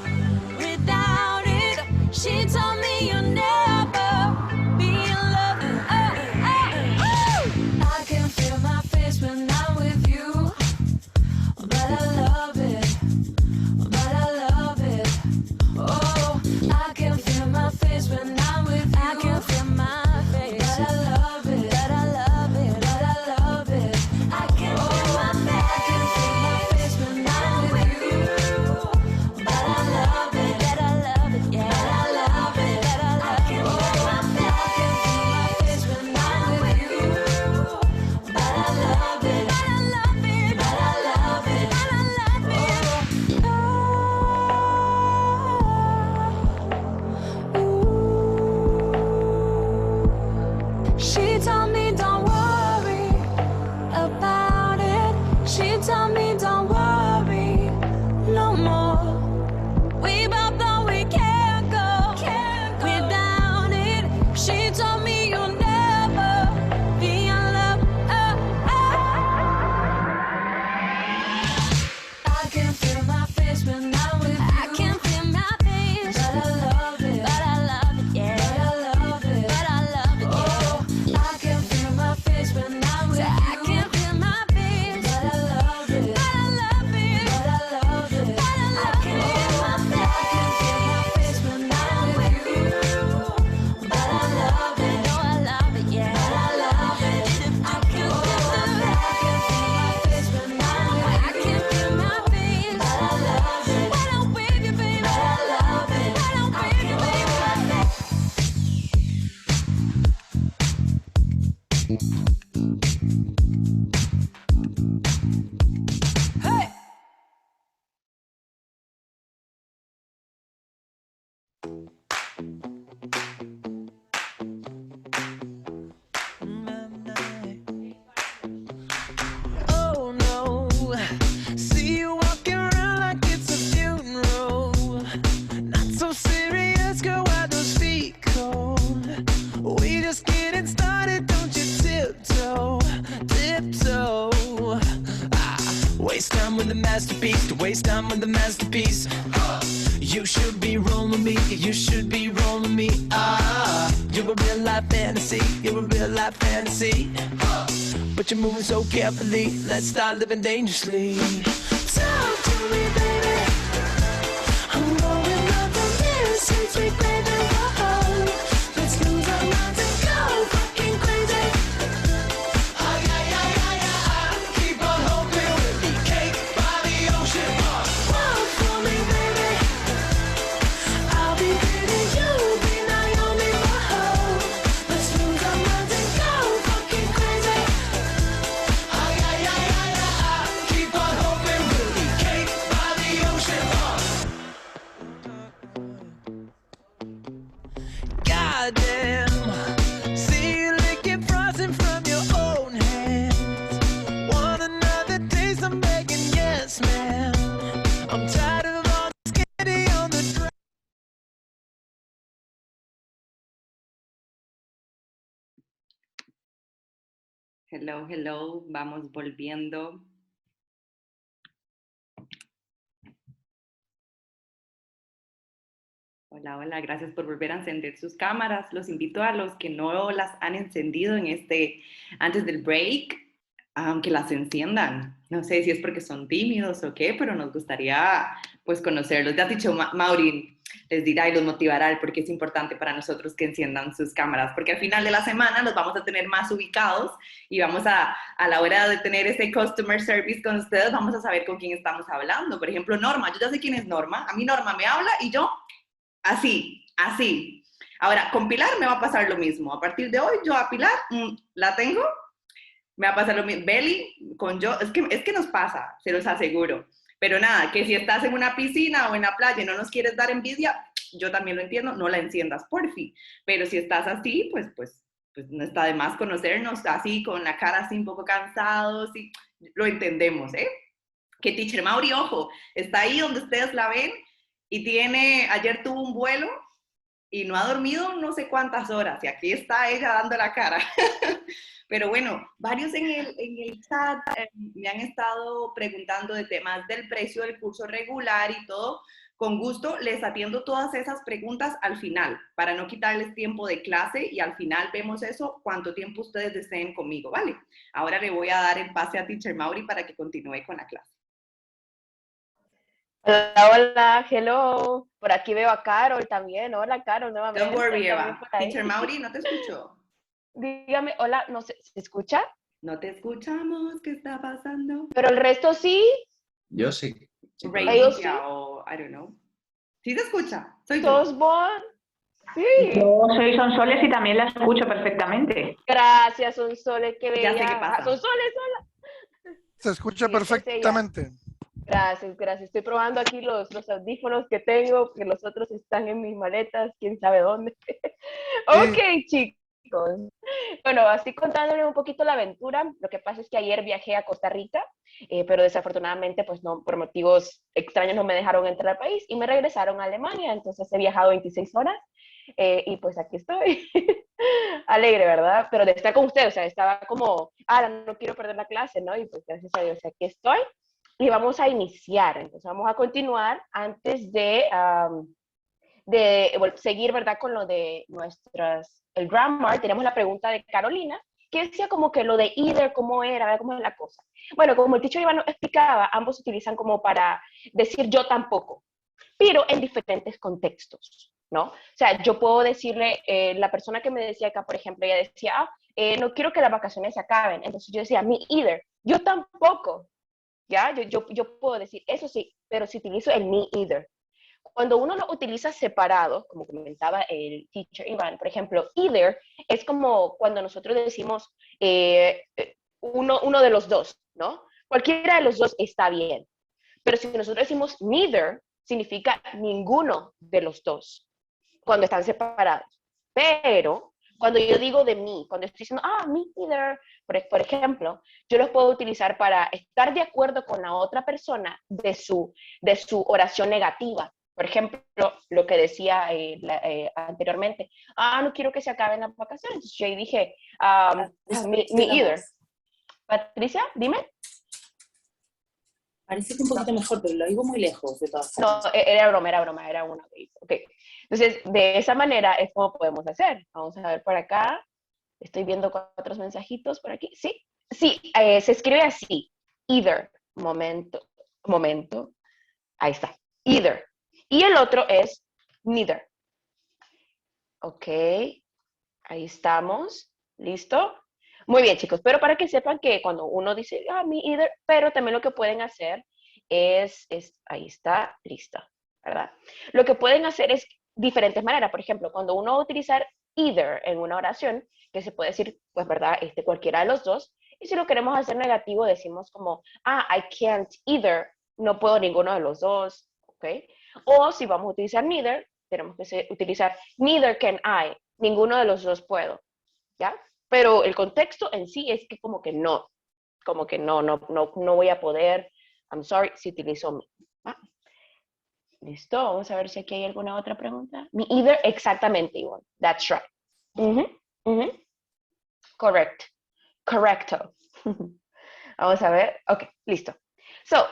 without it. She told me you'll never be in love. I can feel my face when I'm with you, but I love it, but I love it. Oh, I can feel my face when I'm with you. I can feel my face, but I love it, but I love it, but I love it. I can feel my face when I'm with you, but I love it, but I love it, yeah. But I love it, but I love it. I can feel my face when I'm with you, but I love it, but I love it, but I love it, but I love it. She told me don't worry about it. She told me don't worry no more. We both know we can't go without it. She told me you'll never be in love. I can feel my face when I'm with you. I can feel my face, but I love it, but I love it, yeah. But I love it, but I love it, yeah. Oh, I can feel my face when I'm with you. I can feel my face, but I love it, but I love it, but I love it, but I love it. I can feel my face when I'm with you, but I love it, oh I love it, yeah. But I love it. I can feel my face when I'm with you. I can feel my face, but I love it. When I'm with you, baby, but I love it. When I'm with you, baby. Hey! Oh no, see you walking around like it's a funeral. Not so serious, girl, why those feet cold? We just getting started, don't you tiptoe, tiptoe. Waste time with the masterpiece, to waste time with the masterpiece. You should be rolling me, you should be rolling me. You're a real life fantasy, you're a real life fantasy. But you're moving so carefully, let's start living dangerously. Talk to me, baby. I'm going up the mirror since we played the role. Let's lose our minds and go fucking crazy. Keep on hoping we'll be cake by the ocean. Walk for me, baby. I'll be pretty, you'll be Naomi. Whoa. Let's lose our minds and go fucking crazy. Keep on hoping we'll be cake by the Hello, hello. Vamos volviendo. Hola, hola. Gracias por volver a encender sus cámaras. Los invito a los que no las han encendido antes del break, que las enciendan. No sé si es porque son tímidos o qué, pero nos gustaría pues conocerlos. Ya has dicho, Maureen les dirá y los motivará el por qué es importante para nosotros que enciendan sus cámaras, porque al final de la semana los vamos a tener más ubicados y vamos a la hora de tener ese customer service con ustedes, vamos a saber con quién estamos hablando. Por ejemplo, Norma, yo ya sé quién es Norma. A mí Norma me habla y yo así, así. Ahora, con Pilar me va a pasar lo mismo. A partir de hoy, yo a Pilar la tengo, me va a pasar lo mismo. Beli, con yo, es que nos pasa, se los aseguro. Pero nada, que si estás en una piscina o en la playa y no nos quieres dar envidia, yo también lo entiendo, no la enciendas, porfi. Pero si estás así, pues no está de más conocernos así, con la cara así un poco cansados, y lo entendemos, ¿eh? Que teacher Mauri, ojo, está ahí donde ustedes la ven y ayer tuvo un vuelo y no ha dormido no sé cuántas horas, y aquí está ella dando la cara. Pero bueno, varios en el chat me han estado preguntando de temas del precio del curso regular y todo. Con gusto les atiendo todas esas preguntas al final, para no quitarles tiempo de clase, y al final vemos eso, cuánto tiempo ustedes deseen conmigo, ¿vale? Ahora le voy a dar el pase a teacher Mauri para que continúe con la clase. Hola, hola, hello. Por aquí veo a Carol también. Hola, Carol, nuevamente. Don't worry, también Eva. por ahí. Teacher Mauri, no te escucho. Dígame, hola, no sé, ¿se escucha? No te escuchamos, ¿qué está pasando? Pero el resto sí. Yo sí. Sin Radio problema. Ellos sí. o I don't know. ¿Sí se escucha? Soy ¿Sos yo. vos? Sí. Yo soy Sonsoles y también la escucho perfectamente. Gracias, Sonsoles, qué bella. Ya sé qué pasa. Sonsoles, hola. Se escucha Sí, esa es ella. perfectamente. Gracias, gracias. Estoy probando aquí los audífonos que tengo, porque los otros están en mis maletas, quién sabe dónde. Ok, chicos. Bueno, así contándoles un poquito la aventura. Lo que pasa es que ayer viajé a Costa Rica, pero desafortunadamente, pues no, por motivos extraños no me dejaron entrar al país y me regresaron a Alemania. Entonces he viajado 26 horas y pues aquí estoy. Alegre, ¿verdad? Pero de estar con ustedes, o sea, estaba como, no quiero perder la clase, ¿no? Y pues gracias a Dios aquí estoy. Y vamos a iniciar, entonces vamos a continuar antes de seguir, ¿verdad? Con lo de el grammar. Tenemos la pregunta de Carolina, que decía como que lo de either, cómo era, cómo es la cosa. Bueno, como el teacher Iván nos explicaba, ambos se utilizan como para decir yo tampoco, pero en diferentes contextos, ¿no? O sea, yo puedo decirle, la persona que me decía acá, por ejemplo, ella decía, no quiero que las vacaciones se acaben. Entonces yo decía, me either, yo tampoco. ¿Ya? Yo puedo decir, eso sí, pero si utilizo el me either. Cuando uno lo utiliza separado, como comentaba el teacher Iván, por ejemplo, either es como cuando nosotros decimos uno de los dos, ¿no? Cualquiera de los dos está bien. Pero si nosotros decimos neither, significa ninguno de los dos, cuando están separados. Pero cuando yo digo de mí, cuando estoy diciendo, me either, por ejemplo, yo los puedo utilizar para estar de acuerdo con la otra persona de su oración negativa. Por ejemplo, lo que decía anteriormente, no quiero que se acaben las vacaciones. Entonces yo dije, me either. Patricia, dime. Parece que un poquito mejor, pero lo digo muy lejos de todas formas. No, era broma, era una vez. Okay. Entonces, de esa manera es como podemos hacer. Vamos a ver por acá. Estoy viendo 4 mensajitos por aquí. Sí, se escribe así. Either. Momento. Ahí está. Either. Y el otro es neither. Ok. Ahí estamos. ¿Listo? Muy bien, chicos. Pero para que sepan que cuando uno dice, me either, pero también lo que pueden hacer es ahí está, lista, ¿verdad? Lo que pueden hacer es diferentes maneras. Por ejemplo, cuando uno va a utilizar either en una oración, que se puede decir, pues, ¿verdad? Cualquiera de los dos. Y si lo queremos hacer negativo, decimos como, I can't either, no puedo ninguno de los dos, ¿ok? O si vamos a utilizar neither, tenemos que utilizar neither can I, ninguno de los dos puedo, ¿ya? Pero el contexto en sí es que como que no voy a poder, I'm sorry, si utilizo me. Listo, vamos a ver si aquí hay alguna otra pregunta. Me either, exactamente igual, that's right. Correct. Correcto. Vamos a ver. Okay, listo. So,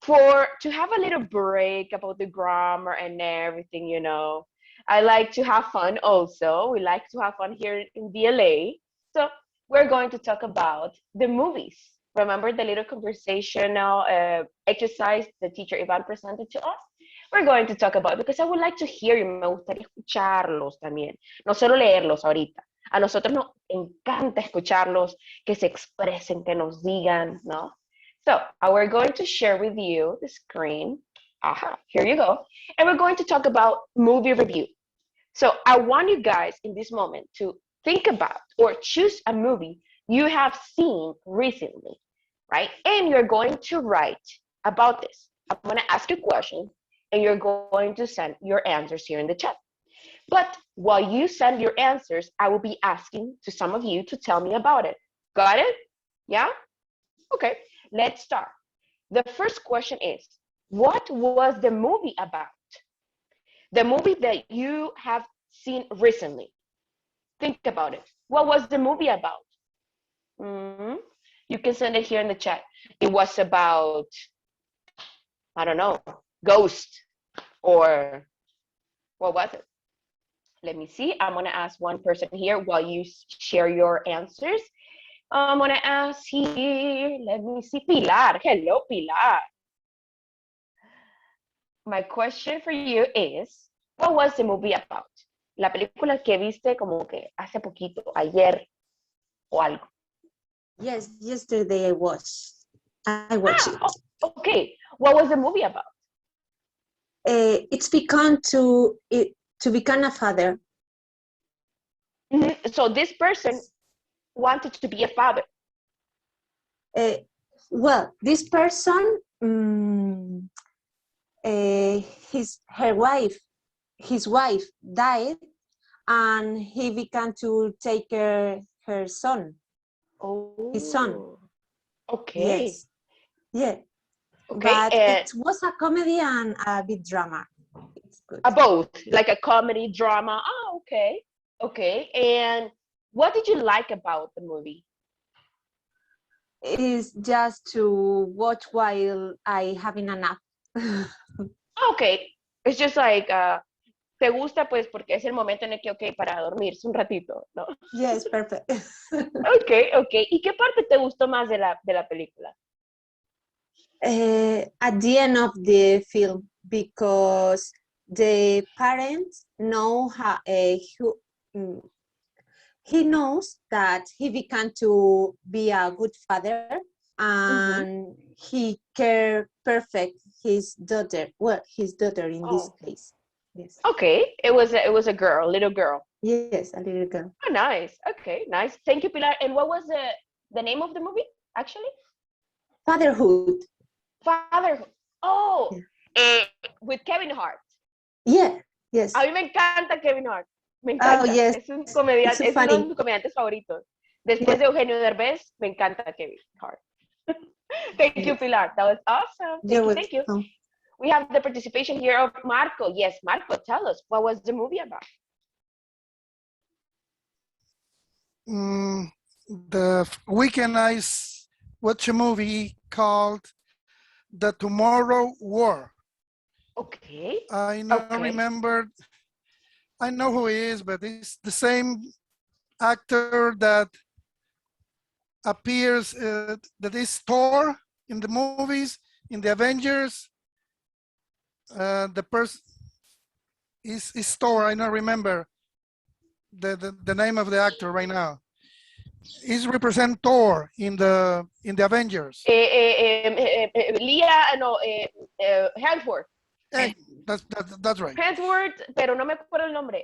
to have a little break about the grammar and everything, you know, I like to have fun also. We like to have fun here in VLA. So, we're going to talk about the movies. Remember the little conversational exercise the teacher Ivan presented to us? We're going to talk about it because I would like to hear you. Me gustaría escucharlos también, no solo leerlos ahorita. A nosotros nos encanta escucharlos, que se expresen, que nos digan, ¿no? So, we're going to share with you the screen. Aha, here you go. And we're going to talk about movie review. So, I want you guys in this moment to think about or choose a movie you have seen recently, right? And you're going to write about this. I'm going to ask you questions, and you're going to send your answers here in the chat. But while you send your answers, I will be asking to some of you to tell me about it. Got it? Yeah? Okay, let's start. The first question is, what was the movie about? The movie that you have seen recently. Think about it. What was the movie about? You can send it here in the chat. It was about, I don't know, Ghost, or what was it? Let me see. I'm going to ask one person here while you share your answers. I'm going to ask here, let me see, Pilar. Hello, Pilar. My question for you is, what was the movie about? La película que viste como que hace poquito, ayer o algo. Yes, yesterday I watched it. Okay. What was the movie about? It's become to become a father. So this person wanted to be a father. Well, this person, his wife died, and he began to take care her son. Oh, his son. Okay. Yes. Yeah. Okay. But it was a comedy and a bit drama. It's good. Both, like a comedy drama. Oh, okay. Okay. And what did you like about the movie? It's just to watch while I having a nap. Okay. It's just like, te gusta pues porque es el momento en el que, okay, para dormirse un ratito, ¿no? Yes, perfect. Okay, okay. ¿Y qué parte te gustó más de la película? At the end of the film, because the parents know how he knows that he began to be a good father, and he cared perfect his daughter. Well, his daughter in this case. Yes. Okay, it was a girl, little girl. Yes, a little girl. Oh, nice. Okay, nice. Thank you, Pilar. And what was the name of the movie, actually? Fatherhood. Fatherhood. Oh, yeah. With Kevin Hart. Yeah, yes. A mí me encanta Kevin Hart. Me encanta. Oh, yes. Es un comediante, es uno de mis comediantes favoritos. Después de Eugenio Derbez, me encanta Kevin Hart. Thank you, Pilar. That was awesome. Thank you. We have the participation here of Marco. Yes, Marco, tell us, what was the movie about? The weekend I watched a movie called The Tomorrow War. Okay. I remember, I know who he is, but it's the same actor that appears, that is Thor in the movies, in the Avengers. The person is Thor. I don't remember the name of the actor right now. He's represent Thor in the Avengers. Hemsworth. That's right. Hemsworth, pero no me acuerdo el nombre.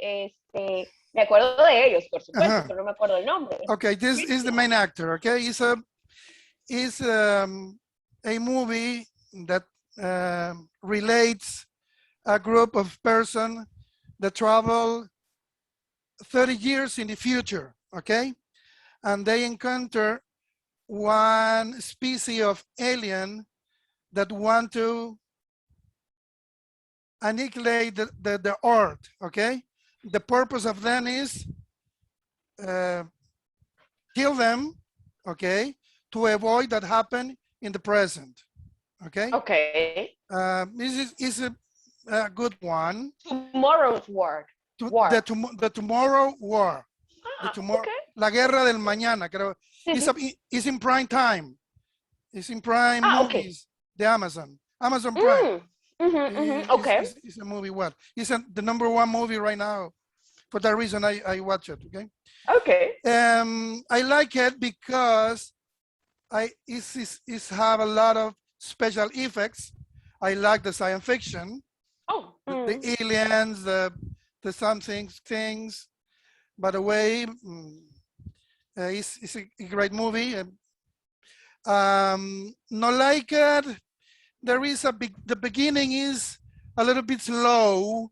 Me acuerdo de ellos, por supuesto, pero no me acuerdo el nombre. Okay, this is the main actor. Okay, it's a movie that relates a group of persons that travel 30 years in the future, okay? And they encounter one species of alien that want to annihilate the earth, okay? The purpose of them is kill them okay, to avoid that happen in the present, okay? Okay. This is a good one. Tomorrow's word. The tomorrow war. Okay. La guerra del mañana, creo. It's in prime time. It's in prime movies. Okay. The Amazon Prime. Okay. It's a movie. What? It's the #1 movie right now. For that reason, I watch it. Okay. Okay. I like it because it's have a lot of special effects. I like the science fiction. Oh. The aliens, the something things. By the way, it's a great movie. Not like it. There is the beginning is a little bit slow.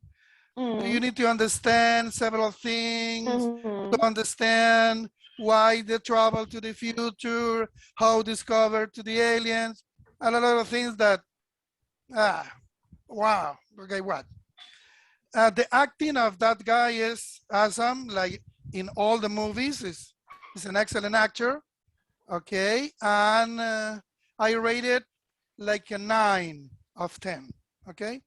You need to understand several things to understand why they travel to the future, how discovered to the aliens, and a lot of things that, wow, okay, what? The acting of that guy is awesome, like in all the movies, he's an excellent actor, okay? And I rate it like a 9 of 10, okay?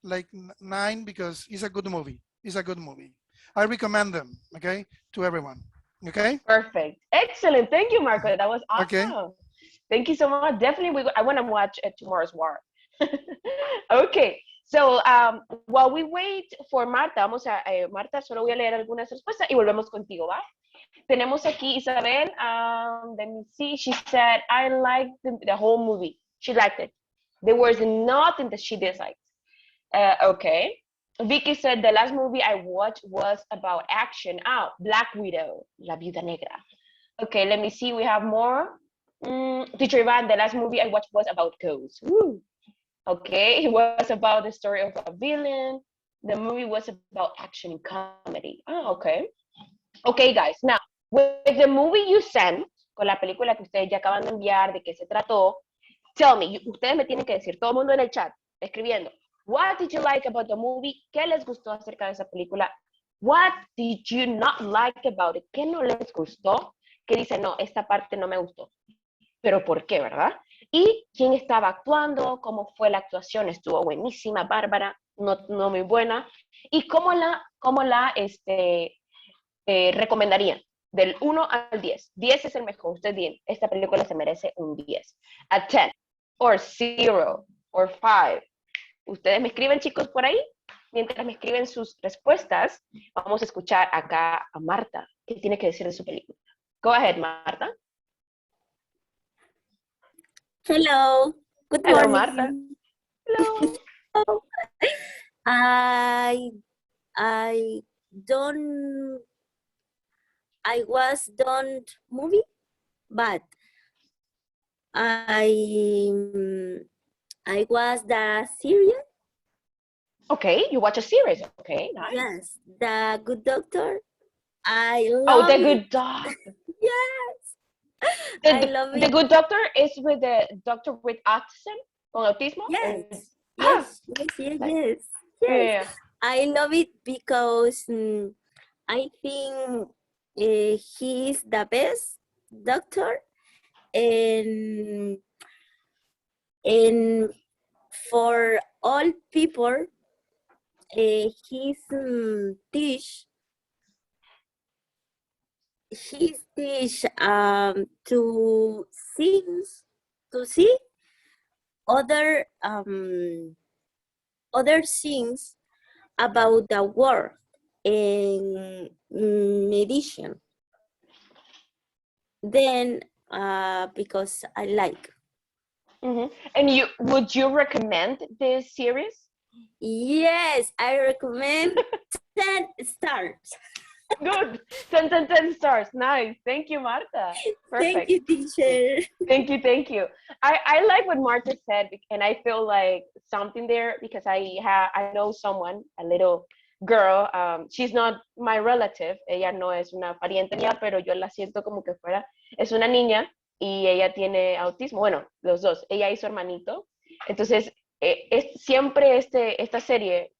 Like 9 because it's a good movie. It's a good movie. I recommend them, okay, to everyone, okay? Perfect. Excellent. Thank you, Marco. That was awesome. Okay. Thank you so much. Definitely, I want to watch Tomorrow's War. Okay. So, while we wait for Marta, Marta, solo voy a leer algunas respuestas y volvemos contigo, ¿va? Tenemos aquí Isabel. Let me see. She said, I liked the whole movie. She liked it. There was nothing that she disliked. Okay. Vicky said the last movie I watched was about action. Black Widow, La Viuda Negra. Okay, let me see. We have more. Teacher Ivan, the last movie I watched was about ghosts. Woo. Okay, it was about the story of a villain. The movie was about action and comedy. Okay. Okay, guys. Now, with the movie you sent, con la película que ustedes ya acaban de enviar, de qué se trató, tell me, ustedes me tienen que decir, todo el mundo en el chat, escribiendo, what did you like about the movie? ¿Qué les gustó acerca de esa película? What did you not like about it? ¿Qué no les gustó? Que dice, no, esta parte no me gustó. Pero ¿por qué, verdad? Y quién estaba actuando, cómo fue la actuación, estuvo buenísima, bárbara, no muy buena. Y cómo la recomendarían, del 1 al 10. 10 es el mejor, ustedes digan, esta película se merece un 10. A 10, or 0, or 5. Ustedes me escriben, chicos, por ahí. Mientras me escriben sus respuestas, vamos a escuchar acá a Marta, que tiene que decir de su película. Go ahead, Marta. Hello. Good Hello, morning. Marta. Hello. I was done movie, but I was the series. Okay, you watch a series. Okay, nice. Yes, The Good Doctor. I love The Good Doctor. Yes. I love it. The Good Doctor is with the doctor with autism, con autismo? Yes. Yes. Yeah. I love it because I think he is the best doctor, and for all people, he's teach to see other things about the world and medicine. Then because I like. And would you recommend this series? Yes, I recommend 10 stars. Good. 10 stars. Nice. Thank you, Marta. Perfect. Thank you, teacher. Thank you. I like what Marta said, and I feel like something there because I know someone, a little girl. She's not my relative. Ella no es una pariente mía, pero yo la siento como que fuera. Es una niña y ella tiene autismo. Bueno, los dos. Ella y su hermanito. Entonces, siempre esta serie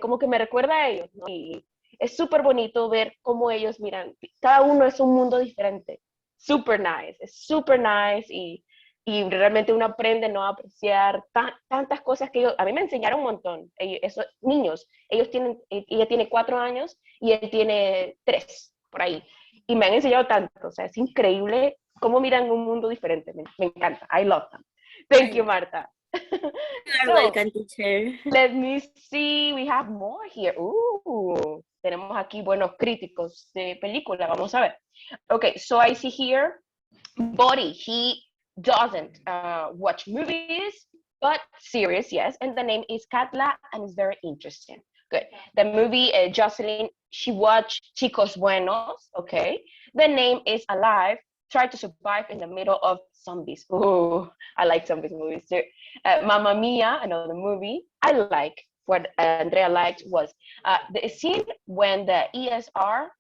como que me recuerda a ellos, ¿no? Y es súper bonito ver cómo ellos miran. Cada uno es un mundo diferente. es super nice y realmente uno aprende, ¿no? A apreciar tantas cosas que a mí me enseñaron un montón. Esos niños, ella tiene 4 años y él tiene 3, por ahí. Y me han enseñado tanto, o sea, es increíble cómo miran un mundo diferente. Me encanta. I love them. Thank you, Marta. You're welcome, teacher. Let me see, we have more here. Tenemos aquí buenos críticos de película, vamos a ver. Okay, so I see here, Body, he doesn't watch movies, but series, yes, and the name is Katla, and it's very interesting. Good. The movie, Jocelyn, she watched Chicos Buenos, okay. The name is Alive, try to survive in the middle of zombies. Ooh, I like zombies movies too. Mamma Mia, another movie. I like what Andrea liked was the scene when the ESR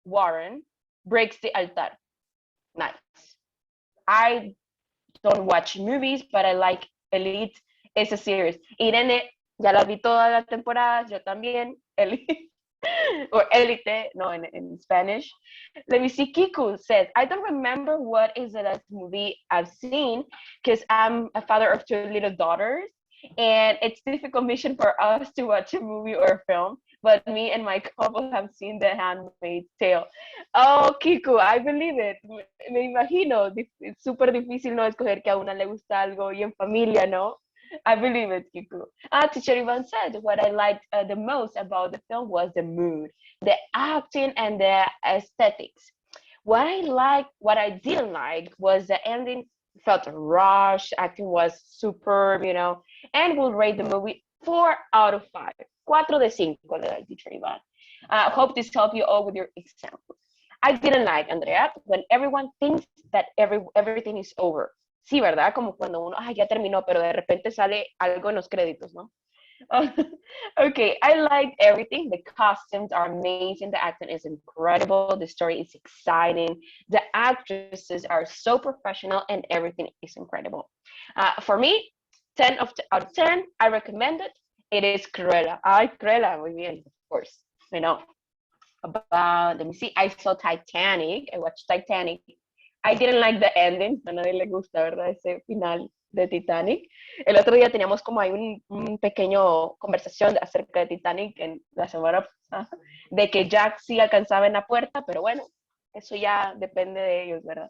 Warren breaks the altar. Nice. I don't watch movies, but I like Elite. It's a series. Irene, ya la vi todas las temporadas, yo también. Elite. Or Elite, no, in Spanish. Let me see, Kiku says, I don't remember what is the last movie I've seen because I'm a father of 2 little daughters and it's a difficult mission for us to watch a movie or a film, but me and my couple have seen The Handmaid's Tale. Oh, Kiku, I believe it. Me imagino, es súper difícil no escoger que a una le gusta algo y en familia, ¿no? I believe it, Kiku. Teacher Ivan said what I liked the most about the film was the mood, the acting, and the aesthetics. What I didn't like was the ending felt rushed, acting was superb, you know, and we'll rate the movie 4 out of 5. 4 de 5, le doy, Teacher Ivan. Hope this helped you all with your examples. I didn't like, Andrea, when everyone thinks that everything is over. Sí, ¿verdad? Como cuando uno, ya terminó, pero de repente sale algo en los créditos, ¿no? Okay, I liked everything. The costumes are amazing. The acting is incredible. The story is exciting. The actresses are so professional and everything is incredible. For me, 10 out of 10, I recommend it. It is Cruella. Ay, Cruella, muy bien, of course. You know, let me see, I saw Titanic. I watched Titanic. I didn't like the ending, a nadie le gusta, ¿verdad? Ese final de Titanic. El otro día teníamos como ahí un pequeño conversación acerca de Titanic en la semana pasada, de que Jack sí alcanzaba en la puerta, pero bueno, eso ya depende de ellos, ¿verdad?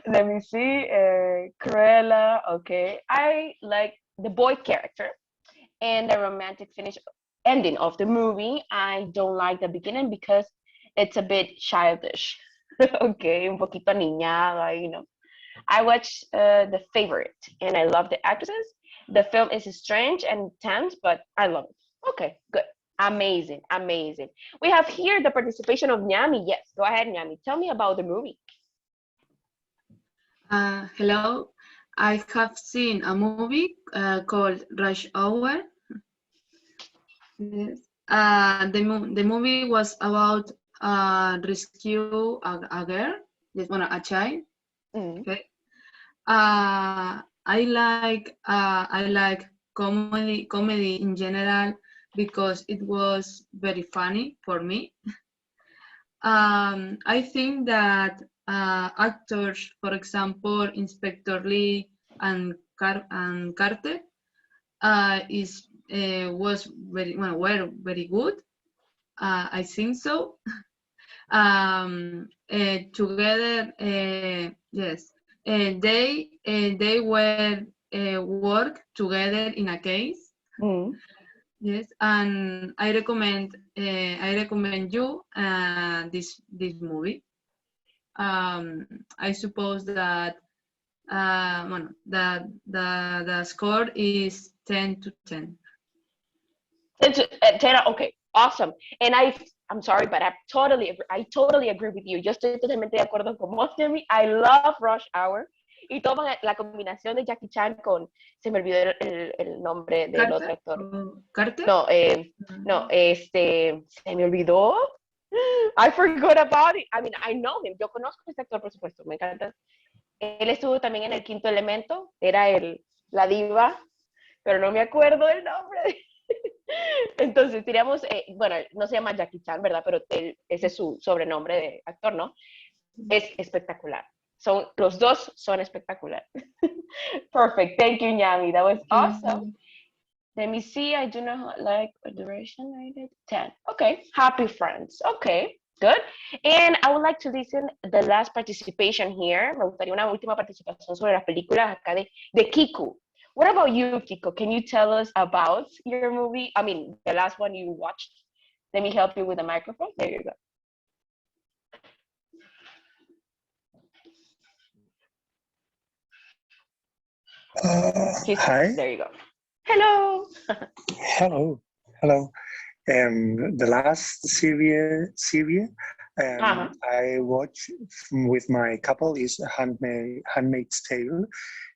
Let me see, Cruella, okay. I like the boy character and the romantic ending of the movie. I don't like the beginning because it's a bit childish. Okay, un poquito niñada, you know. I watched The Favorite and I love the actresses. The film is strange and tense, but I love it. Okay, good. Amazing, amazing. We have here the participation of Nyami. Yes, go ahead, Nyami. Tell me about the movie. Hello. I have seen a movie called Rush Hour. Yes. The movie was about rescue a girl, a child. Okay. I like comedy in general because it was very funny for me. I think that actors, for example, Inspector Lee and Carter, were very good. I think so. Together, yes, they were work together in a case. Yes, and I recommend you this movie. I suppose that the score is 10 to 10. 10, okay, awesome. And I'm sorry, but I totally agree with you. Yo estoy totalmente de acuerdo con vos, Jamie. I love Rush Hour. Y toman la combinación de Jackie Chan con, se me olvidó el nombre del otro actor. ¿Carter? No, se me olvidó. I forgot about it. I mean, I know him. Yo conozco a este actor, por supuesto. Me encanta. Él estuvo también en El Quinto Elemento. Era la diva, pero no me acuerdo el nombre. Entonces, diríamos, bueno, no se llama Jackie Chan, ¿verdad? Pero ese es su sobrenombre de actor, ¿no? es espectacular. Los dos son espectaculares. Perfect. Thank you, Nyami. That was awesome. Let me see. I do not like a duration rated 10. Okay. Happy friends. Okay. Good. And I would like to listen the last participation here. Me gustaría una última participación sobre las películas acá de Kiku. What about you, Kiko? Can you tell us about your movie? I mean, the last one you watched. Let me help you with the microphone. There you go. Hi. There you go. Hello. Hello. The last series I watched with my couple is Handmaid's Tale,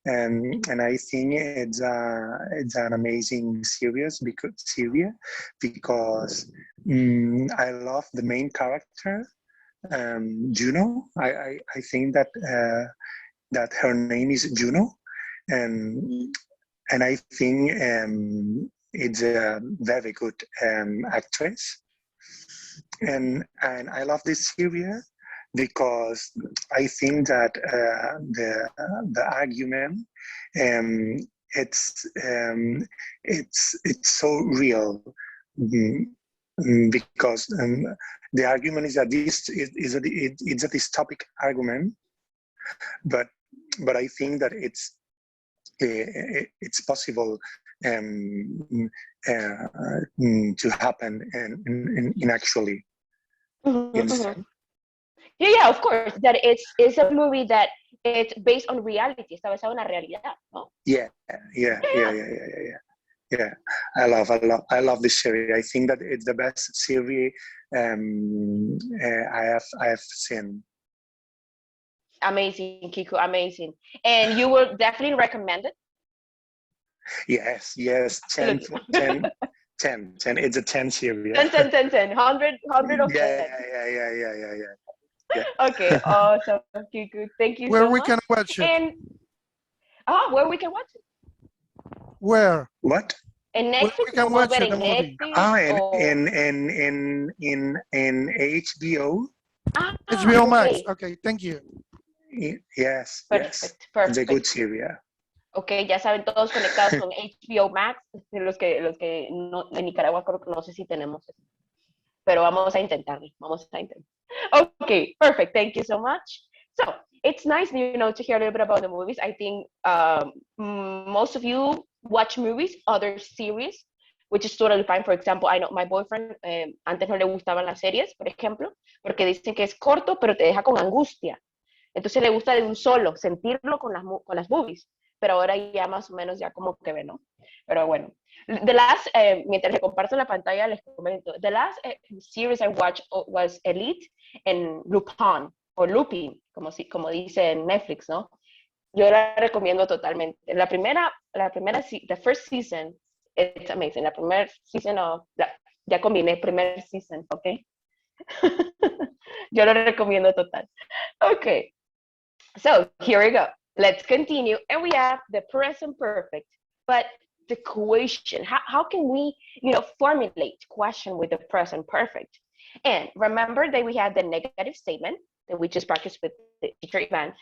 and I think it's an amazing series because I love the main character, Juno. I think that her name is Juno, and I think it's a very good actress, and I love this series because I think that the argument it's so real, because the argument is that it's a dystopic argument, but I think that it's possible to happen in actually. You understand? Yeah, of course. That it's a movie that it's based on reality. Está basado en la realidad, ¿no? Yeah. I love this series. I think that it's the best series I have seen. Amazing, Kiku, amazing. And you will definitely recommend it? Yes. 10. It's a 10 series. 10, 100 of 10. Yeah. Okay, awesome, Kiku. Thank you where so much. we can watch it? And where we can watch it? Where? What? In Netflix? We can watch it, the movie. In HBO. HBO Max. Okay, thank you. Yes. Perfect. It's a good series. Ok, ya saben, todos conectados con HBO Max, los que no, en Nicaragua creo que no sé si tenemos eso, pero vamos a intentarlo, Okay, perfect, thank you so much. So, it's nice, to hear a little bit about the movies. I think most of you watch movies, other series, which is totally fine. For example, I know my boyfriend, antes no le gustaban las series, por ejemplo, porque dicen que es corto, pero te deja con angustia. Entonces le gusta de un solo, sentirlo con las movies. Pero ahora ya más o menos ya como que ve, ¿no? Pero bueno. The last, mientras le comparto la pantalla, les comento. The last series I watched was Elite and Lupin, o Lupin, como dice en Netflix, ¿no? Yo la recomiendo totalmente. The first season, it's amazing. La primera season, ya combiné, primer season, ¿ok? Yo lo recomiendo total. Okay. So, here we go. Let's continue. And we have the present perfect. But the question, how can we, formulate question with the present perfect? And remember that we had the negative statement that we just practiced with the teacher Ivan.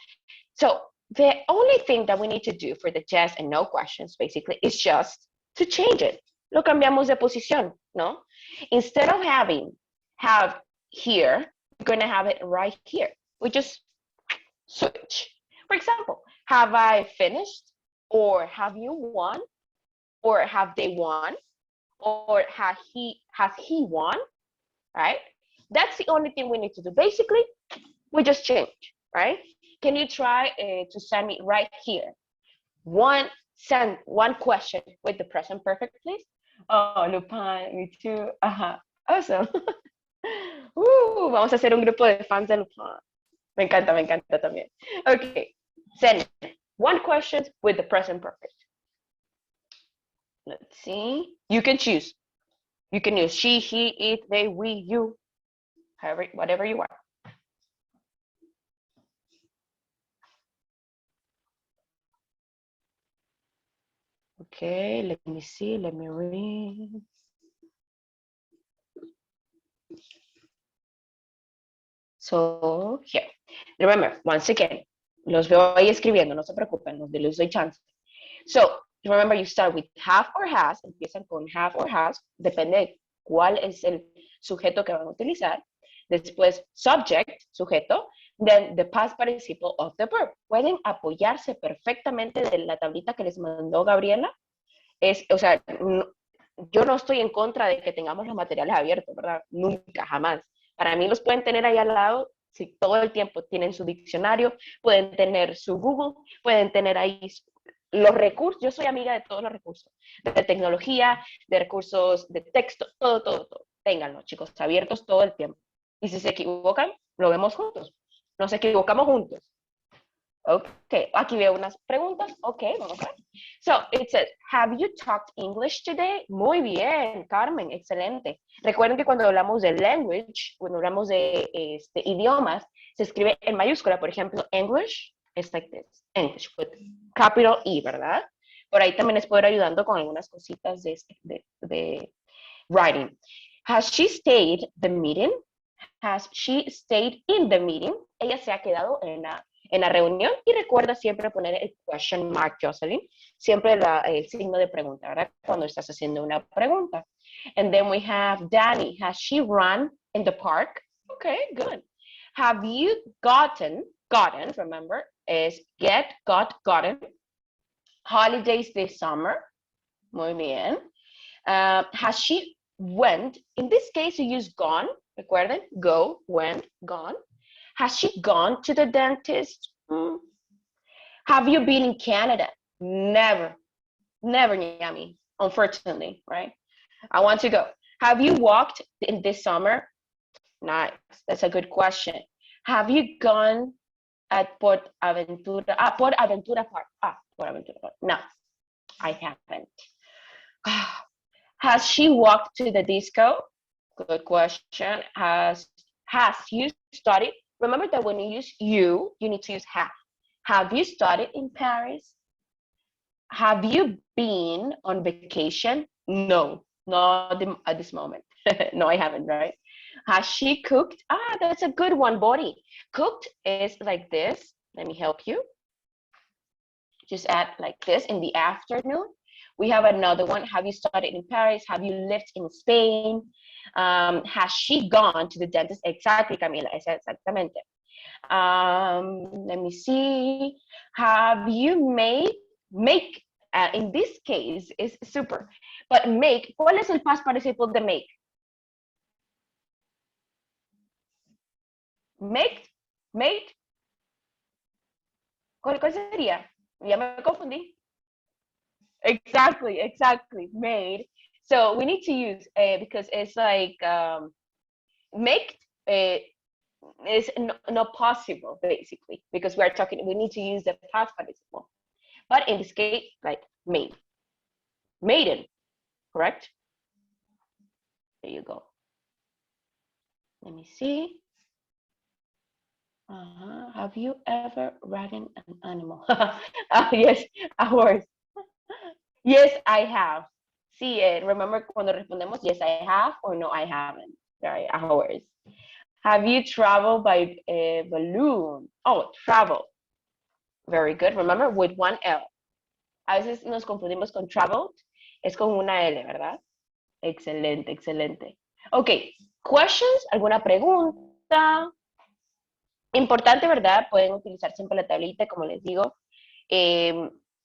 So the only thing that we need to do for the yes and no questions, basically, is just to change it. Lo cambiamos de posición, ¿no? Instead of have here, we're going to have it right here. We just switch. For example, have I finished? Or have you won? Or have they won? Or has he won? Right? That's the only thing we need to do. Basically, we just change, right? Can you try to send me right here? One question with the present perfect, please. Oh, Lupin, me too. Awesome. Vamos a hacer un grupo de fans de Lupin. Me encanta también. Okay, send one question with the present perfect. Let's see. You can choose. You can use she, he, it, they, we, you, however, whatever you want. Okay, let me see, let me read. So here, Remember, once again, los veo ahí escribiendo, no se preocupen, les doy chance. So, remember, you start with have or has, empiezan con have or has, depende de cuál es el sujeto que van a utilizar. Después, subject, sujeto, then the past participle of the verb. Pueden apoyarse perfectamente de la tablita que les mandó Gabriela. O sea, yo no estoy en contra de que tengamos los materiales abiertos, ¿verdad? Nunca, jamás. Para mí los pueden tener ahí al lado, si todo el tiempo tienen su diccionario, pueden tener su Google, pueden tener ahí los recursos. Yo soy amiga de todos los recursos, de tecnología, de recursos de texto, todo. Ténganlo, chicos, abiertos todo el tiempo. Y si se equivocan, lo vemos juntos. Nos equivocamos juntos. Ok, aquí veo unas preguntas. Ok, vamos a ver. So, it says, have you talked English today? Muy bien, Carmen, excelente. Recuerden que cuando hablamos de language, cuando hablamos de idiomas, se escribe en mayúscula. Por ejemplo, English is like this. English with capital E, ¿verdad? Por ahí también les puedo ir ayudando con algunas cositas de writing. Has she stayed the meeting? Has she stayed in the meeting? Ella se ha quedado en la reunión, y recuerda siempre poner el question mark, Jocelyn, siempre el signo de pregunta, ¿verdad? Cuando estás haciendo una pregunta. And then we have Danny. Has she run in the park? Okay, good. Have you gotten, remember, is get, got, gotten. Holidays this summer. Muy bien. Has she went? In this case, you use gone. Recuerden, go, went, gone. Has she gone to the dentist? Have you been in Canada? Never, Yami, unfortunately, right? I want to go. Have you walked in this summer? Nice, that's a good question. Have you gone at Port Aventura Park? Port Aventura Park. No, I haven't. Has she walked to the disco? Good question. Has you studied? Remember that when you use you need to use have. Have you studied in Paris? Have you been on vacation? No, not at this moment. No, I haven't, right? Has she cooked? That's a good one, Bori. Cooked is like this. Let me help you. Just add like this in the afternoon. We have another one. Have you studied in Paris? Have you lived in Spain? Has she gone to the dentist? Exactly, Camila. Exactamente. Let me see. Have you make, in this case, is super. But make, ¿cuál es el past participle de make? Made. ¿Cuál sería? Ya me confundí. Exactly, made. So we need to use, because it's like, make is not possible, basically, because we need to use the past participle. But in this case, like made. Maiden, correct? There you go. Let me see. Have you ever ridden an animal? Yes, a horse. Yes, I have. Sí, remember cuando respondemos yes, I have, or no, I haven't. Right, a horse. Have you traveled by balloon? Oh, travel. Very good. Remember, with one L. A veces nos confundimos con traveled. Es con una L, ¿verdad? Excelente. Ok, questions, ¿alguna pregunta? Importante, ¿verdad? Pueden utilizar siempre la tablita, como les digo.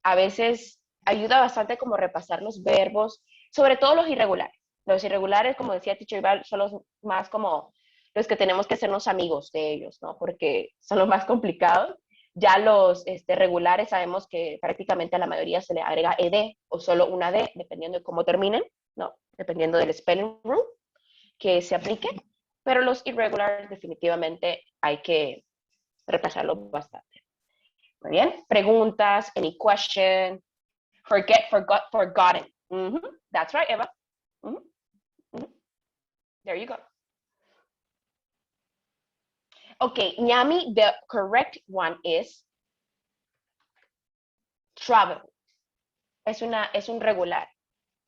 A veces ayuda bastante como repasar los verbos, sobre todo los irregulares. Los irregulares, como decía Teacher Val, son los más como los que tenemos que hacernos amigos de ellos, ¿no? Porque son los más complicados. Ya los regulares sabemos que prácticamente a la mayoría se le agrega ed o solo una d, dependiendo de cómo terminen, ¿no? Dependiendo del spelling rule que se aplique. Pero los irregulares definitivamente hay que repasarlos bastante. Muy bien. Preguntas, any question? Forget, forgot, forgotten. That's right, Eva. There you go. Okay, Nyami, the correct one is travel. Es un regular.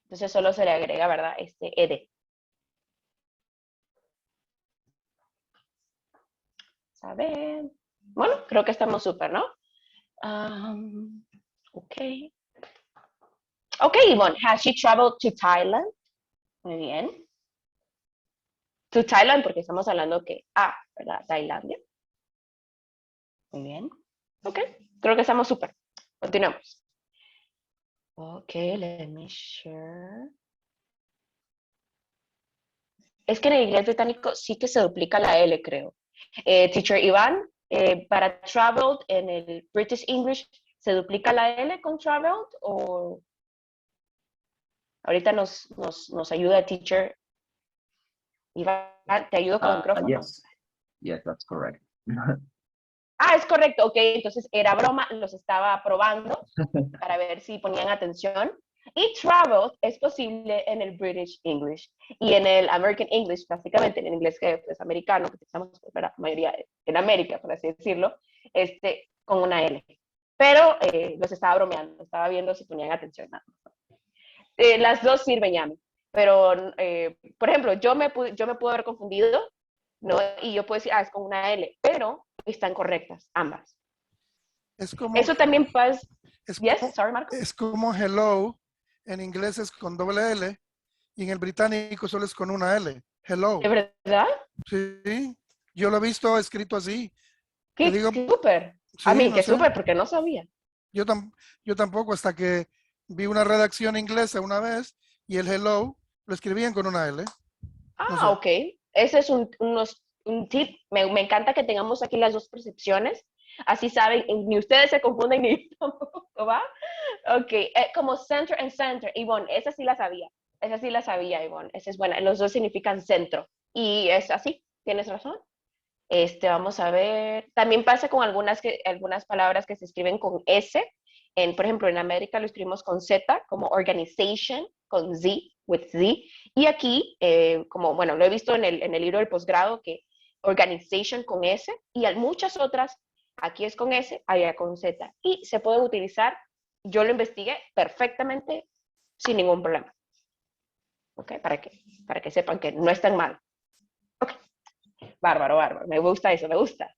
Entonces solo se le agrega, ¿verdad? ed. A ver. Bueno, creo que estamos súper, ¿no? Ok. Ok, Yvonne, has she traveled to Thailand? Muy bien. To Thailand, porque estamos hablando que, ¿verdad? Tailandia. Muy bien. Ok, creo que estamos súper. Continuamos. Ok, let me share. Es que en el inglés británico sí que se duplica la L, creo. Teacher Iván, para traveled en el British English, ¿se duplica la L con traveled? O ahorita nos ayuda Teacher Iván, te ayudo con el micrófono. Yes, that's correct. Es correcto, ok, entonces era broma, los estaba probando para ver si ponían atención. Y travel es posible en el British English y en el American English, básicamente en el inglés que es americano, que estamos la mayoría en América, por así decirlo, con una L. Pero los estaba bromeando, estaba viendo si ponían atención. Las dos sirven, Yami, pero por ejemplo, yo me pude haber confundido, ¿no? Y yo puedo decir, es con una L, pero están correctas ambas. Es como, eso también pasa. Sorry, Marco. Es como hello, en inglés es con doble L, y en el británico solo es con una L. Hello. ¿De verdad? Sí, yo lo he visto escrito así. ¡Qué súper! Sí, A mí, no qué sé. súper, porque no sabía. Yo tampoco, hasta que vi una redacción inglesa una vez, y el hello lo escribían con una L. No sé. Ok. Ese es un tip. Me encanta que tengamos aquí las dos percepciones. Así saben, ni ustedes se confunden ni tampoco, ¿va? Ok, como center and center. Ivonne, esa sí la sabía. Esa sí la sabía, Ivonne. Esa es buena. Los dos significan centro. Y es así, tienes razón. Vamos a ver. También pasa con algunas palabras que se escriben con S. Por ejemplo, en América lo escribimos con Z, como organization, con Z, with Z. Y aquí, como, bueno, lo he visto en el libro del posgrado, que organization con S, y muchas otras, aquí es con S, allá con Z. Y se puede utilizar, yo lo investigué perfectamente, sin ningún problema. ¿Ok? Para que sepan que no es tan mal. Ok. Bárbaro. Me gusta eso, me gusta.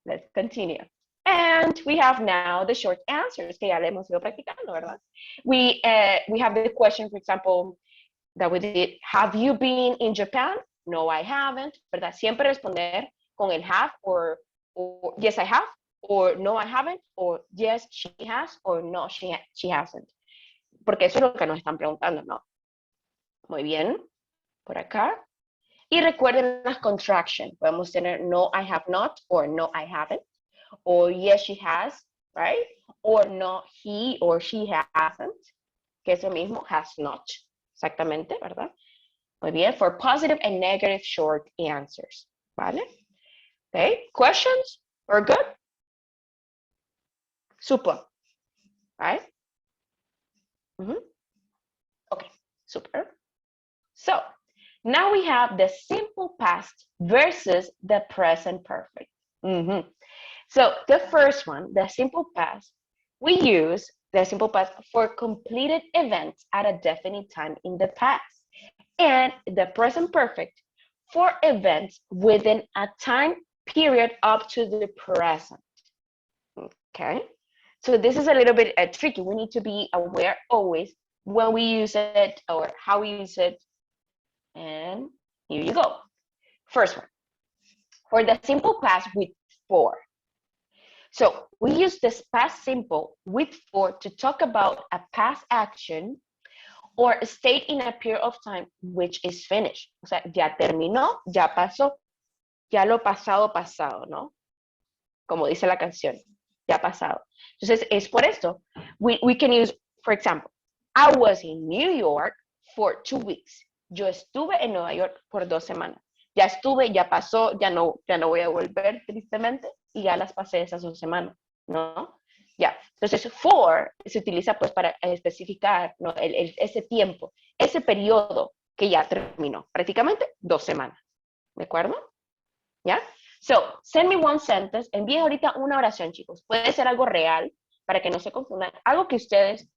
Let's continue. And we have now the short answers, que ya le hemos ido practicando, ¿verdad? We have the question, for example, that we did. Have you been in Japan? No, I haven't. ¿Verdad? Siempre responder con el have, or yes, I have, or no, I haven't, or yes, she has, or no, she hasn't. Porque eso es lo que nos están preguntando, ¿no? Muy bien. Por acá. Y recuerden las contractions. Podemos tener no, I have not, or no, I haven't, or yes, she has, right? Or no, he or she hasn't, que es lo mismo, has not. Exactamente, ¿verdad? Muy bien. For positive and negative short answers. ¿Vale? Okay. Questions? We're good? Super. Right? Okay. Super. So, now we have the simple past versus the present perfect. So the first one, the simple past, we use the simple past for completed events at a definite time in the past. And the present perfect for events within a time period up to the present. Okay? So this is a little bit tricky. We need to be aware always when we use it or how we use it. And here you go. First one, for the simple past with for. So we use this past simple with for to talk about a past action or a state in a period of time which is finished. O sea, ya terminó, ya pasó, ya lo pasado, ¿no? Como dice la canción, ya pasado. Entonces, es por esto. We can use, for example, I was in New York for 2 weeks. Yo estuve en Nueva York por 2 semanas. Ya estuve, ya pasó, ya no voy a volver, tristemente, y ya las pasé esas 2 semanas, ¿no? Ya. Entonces, for se utiliza pues para especificar, ¿no? ese tiempo, ese periodo que ya terminó, prácticamente 2 semanas. ¿De acuerdo? ¿Ya? So, send me one sentence. Envíen ahorita una oración, chicos. Puede ser algo real, para que no se confundan. Algo que ustedes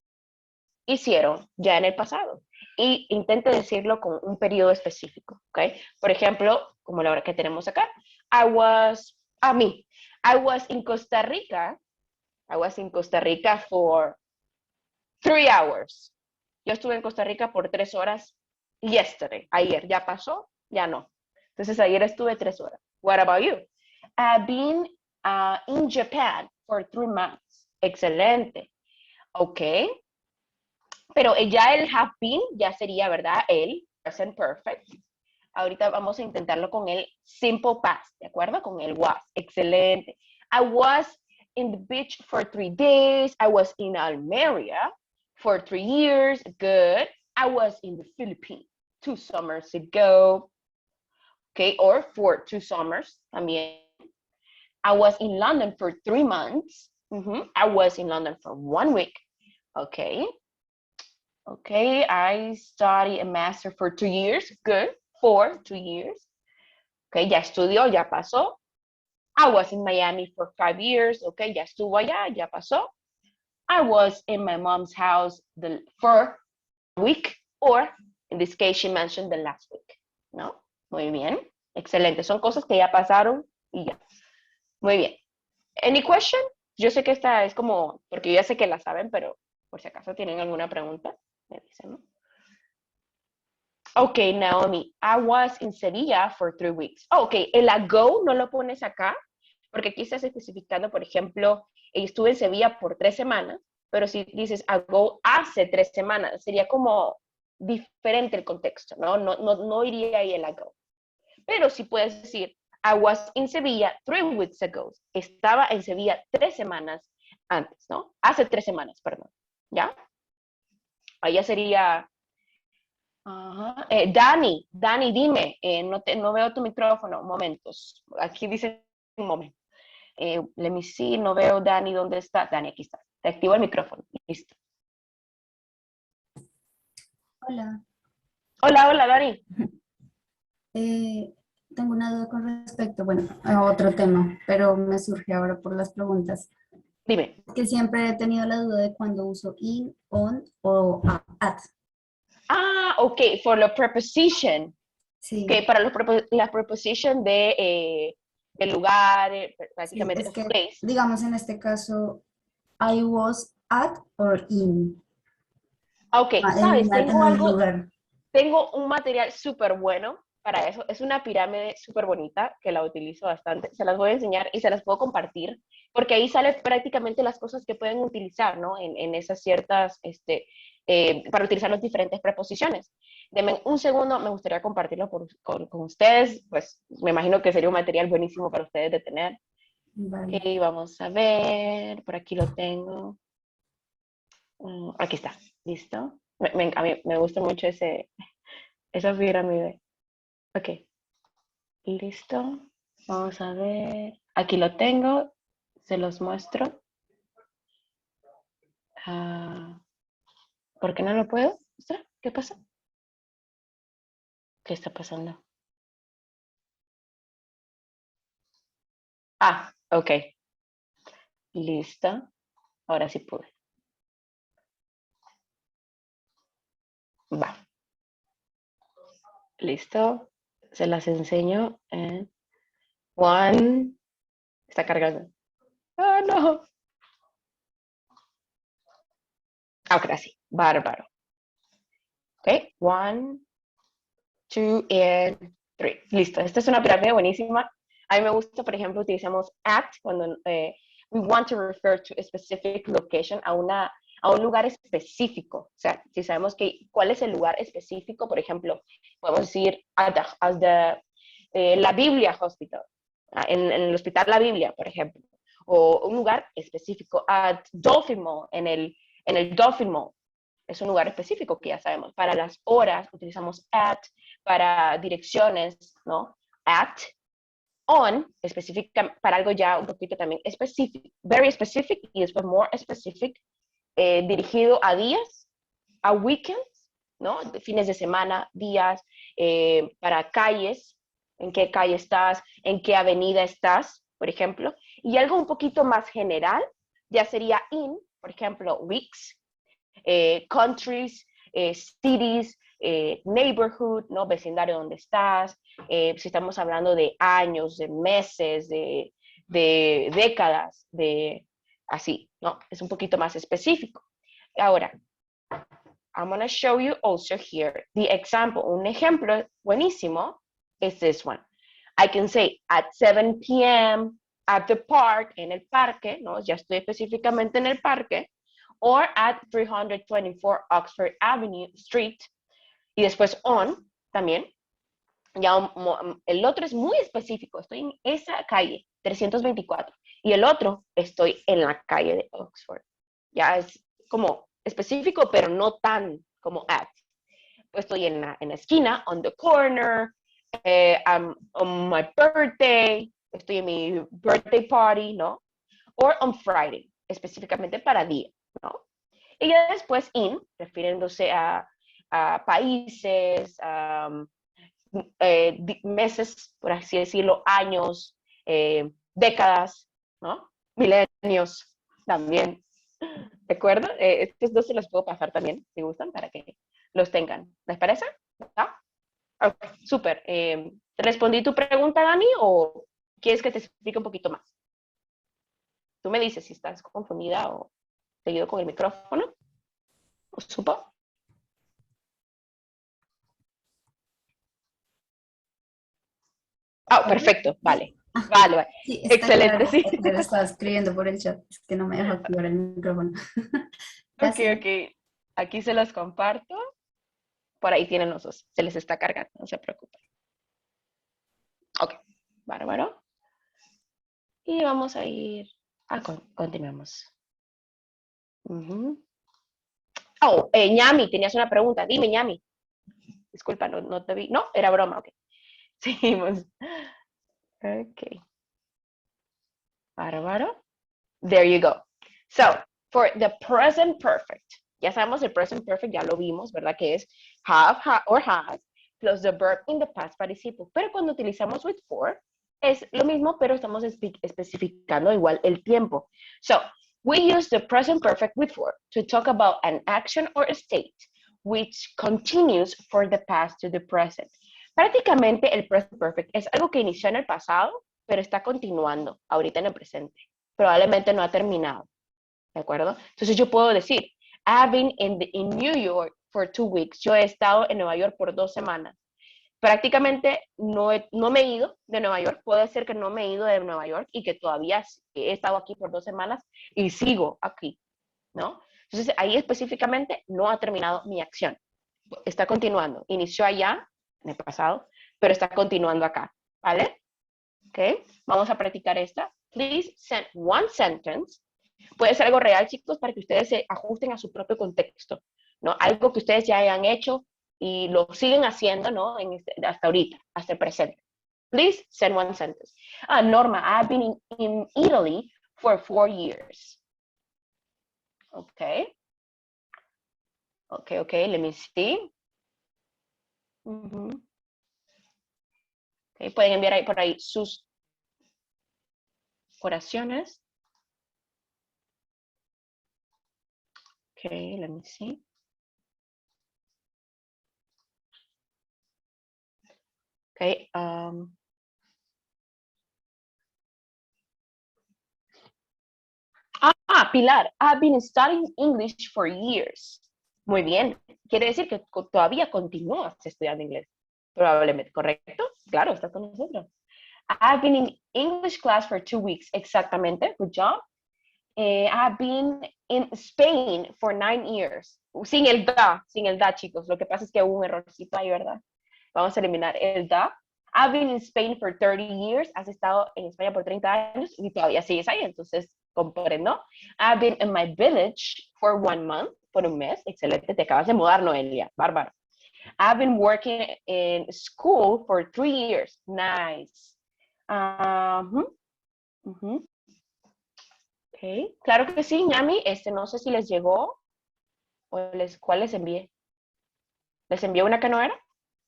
hicieron ya en el pasado. Y intente decirlo con un periodo específico, ¿ok? Por ejemplo, como la hora que tenemos acá. I was in Costa Rica. I was in Costa Rica for 3 hours. Yo estuve en Costa Rica por 3 horas yesterday. Ayer. ¿Ya pasó? Ya no. Entonces, ayer estuve 3 horas. What about you? I've been in Japan for 3 months. Excelente. Ok. Pero ya el have been ya sería, ¿verdad? El present perfect. Ahorita vamos a intentarlo con el simple past, ¿de acuerdo? Con el was. Excelente. I was in the beach for 3 days. I was in Almeria for 3 years. Good. I was in the Philippines 2 summers ago. Okay, or for 2 summers también. I was in London for 3 months. I was in London for 1 week. Okay. Okay, I studied a master for 2 years. Good. For 2 years. Okay, ya estudió, ya pasó. I was in Miami for 5 years. Okay, ya estuvo allá, ya pasó. I was in my mom's house for a week, or in this case, she mentioned the last week. ¿No? Muy bien. Excelente. Son cosas que ya pasaron y ya. Muy bien. Any question? Yo sé que esta es como, porque yo ya sé que la saben, pero por si acaso tienen alguna pregunta, me dicen, ¿no? Ok, Naomi, I was in Sevilla for 3 weeks. Oh, ok, el ago no lo pones acá, porque aquí estás especificando, por ejemplo, estuve en Sevilla por 3 semanas, pero si dices ago hace 3 semanas, sería como diferente el contexto, ¿no? No iría ahí el ago. Pero sí puedes decir, I was in Sevilla 3 weeks ago. Estaba en Sevilla 3 semanas antes, ¿no? Hace 3 semanas, perdón. ¿Ya? Allá sería... Dani, dime, no veo tu micrófono, momentos. Aquí dice un momento. Let me see, no veo Dani, ¿dónde está? Dani, aquí está. Te activo el micrófono, listo. Hola. Hola, Dani. Tengo una duda con respecto, bueno, a otro tema, pero me surge ahora por las preguntas. Dime. Que siempre he tenido la duda de cuando uso in, on o at. Ah, ok, for the preposition. Sí. Okay, para la preposition de lugar, prácticamente. Sí, es que, digamos en este caso, I was at or in. Ok, sabes, lugar. Tengo un material súper bueno para eso. Es una pirámide súper bonita que la utilizo bastante. Se las voy a enseñar y se las puedo compartir, porque ahí sale prácticamente las cosas que pueden utilizar, ¿no? En esas ciertas, para utilizar las diferentes preposiciones. Denme un segundo, me gustaría compartirlo con ustedes, pues me imagino que sería un material buenísimo para ustedes de tener. Vale. Ok, vamos a ver, por aquí lo tengo. Aquí está, listo. A mí me gusta mucho esa pirámide. Ok, listo. Vamos a ver. Aquí lo tengo. Se los muestro. ¿Por qué no lo puedo mostrar? ¿Qué pasa? ¿Qué está pasando? Ok. Listo. Ahora sí pude. Va. Listo. Se las enseño en one. Está cargando. ¡Ah, no! Ahora sí. Bárbaro. Ok. 1, 2, and 3. Listo. Esta es una pirámide buenísima. A mí me gusta, por ejemplo, utilizamos at cuando we want to refer to a specific location, a un lugar específico. O sea, si sabemos cuál es el lugar específico, por ejemplo, podemos decir la Biblia Hospital, en el hospital La Biblia, por ejemplo, o un lugar específico, at Dolphin Mall, en el Dolphin Mall. Es un lugar específico que ya sabemos. Para las horas utilizamos at, para direcciones, ¿no? At, on, específica, para algo ya un poquito también específico, very specific, y después more specific, dirigido a días, a weekends, ¿no? De fines de semana, días, para calles, en qué calle estás, en qué avenida estás, por ejemplo. Y algo un poquito más general, ya sería in, por ejemplo, weeks, countries, cities, neighborhood, ¿no? Vecindario donde estás, si estamos hablando de años, de meses, de de décadas, de así, ¿no? Es un poquito más específico. Ahora, I'm going to show you also here the example. Un ejemplo buenísimo is this one. I can say at 7 p.m. at the park, en el parque, ¿no? Ya estoy específicamente en el parque, or at 324 Oxford Avenue Street, y después on, también. Ya el otro es muy específico, estoy en esa calle, 324, y el otro, estoy en la calle de Oxford. Ya es como específico, pero no tan como at. Estoy en la esquina, on the corner, I'm on my birthday, estoy en mi birthday party, ¿no? Or on Friday, específicamente para día, ¿no? Y ya después in, refiriéndose a países, meses, por así decirlo, años, décadas, ¿no? Milenios también. ¿De acuerdo? Estos dos se los puedo pasar también, si gustan, para que los tengan. ¿Les parece? ¿Ah? Ok, súper. ¿Respondí tu pregunta, Dani, o quieres que te explique un poquito más? Tú me dices si estás confundida o seguido con el micrófono. ¿O supo? Ah, perfecto, vale. Vale. Sí, está excelente, claro. sí. Yo lo estaba escribiendo por el chat, es que no me dejo activar el micrófono. Ok, ok. Aquí se los comparto. Por ahí tienen los dos. Se les está cargando, no se preocupen. Ok, bárbaro. Y vamos a ir continuamos. Oh, Ñami, tenías una pregunta. Dime, Ñami. Disculpa, no te vi. No, era broma, ok. Seguimos. Ok. Bárbaro. There you go. So, for the present perfect. Ya sabemos el present perfect, ya lo vimos, ¿verdad? Que es have or has, plus the verb in the past participle. Pero cuando utilizamos with for, es lo mismo, pero estamos especificando igual el tiempo. So, we use the present perfect with for to talk about an action or a state which continues for the past to the present. Prácticamente el present perfect es algo que inició en el pasado, pero está continuando ahorita en el presente. Probablemente no ha terminado. ¿De acuerdo? Entonces yo puedo decir, I've been in New York for 2 weeks. Yo he estado en Nueva York por 2 semanas. Prácticamente no me he ido de Nueva York. Puede ser que no me he ido de Nueva York y que todavía he estado aquí por 2 semanas y sigo aquí, ¿no? Entonces ahí específicamente no ha terminado mi acción. Está continuando. Inició allá, en el pasado, pero está continuando acá, ¿vale? ¿Ok? Vamos a practicar esta. Please send one sentence. Puede ser algo real, chicos, para que ustedes se ajusten a su propio contexto, ¿no? Algo que ustedes ya hayan hecho y lo siguen haciendo, ¿no? Hasta ahorita, hasta el presente. Please send one sentence. Norma, I've been in Italy for 4 years. Okay. Okay, let me see. Okay, pueden enviar ahí por ahí sus oraciones. Okay, let me see. Okay, Pilar, I've been studying English for years. Muy bien, quiere decir que todavía continúas estudiando inglés. Probablemente, ¿correcto? Claro, estás con nosotros. I've been in English class for 2 weeks. Exactamente, good job. I've been in Spain for 9 years. Sin el da, chicos. Lo que pasa es que hubo un errorcito ahí, ¿verdad? Vamos a eliminar el da. I've been in Spain for 30 years. Has estado en España por 30 años y todavía sigues ahí, entonces comprendo. I've been in my village for 1 month, por un mes. Excelente, te acabas de mudar, Noelia. Bárbaro. I've been working in school for 3 years. Nice. Okay. Claro que sí, Ñami. No sé si les llegó o ¿cuál les envié? ¿Les envié una que no era?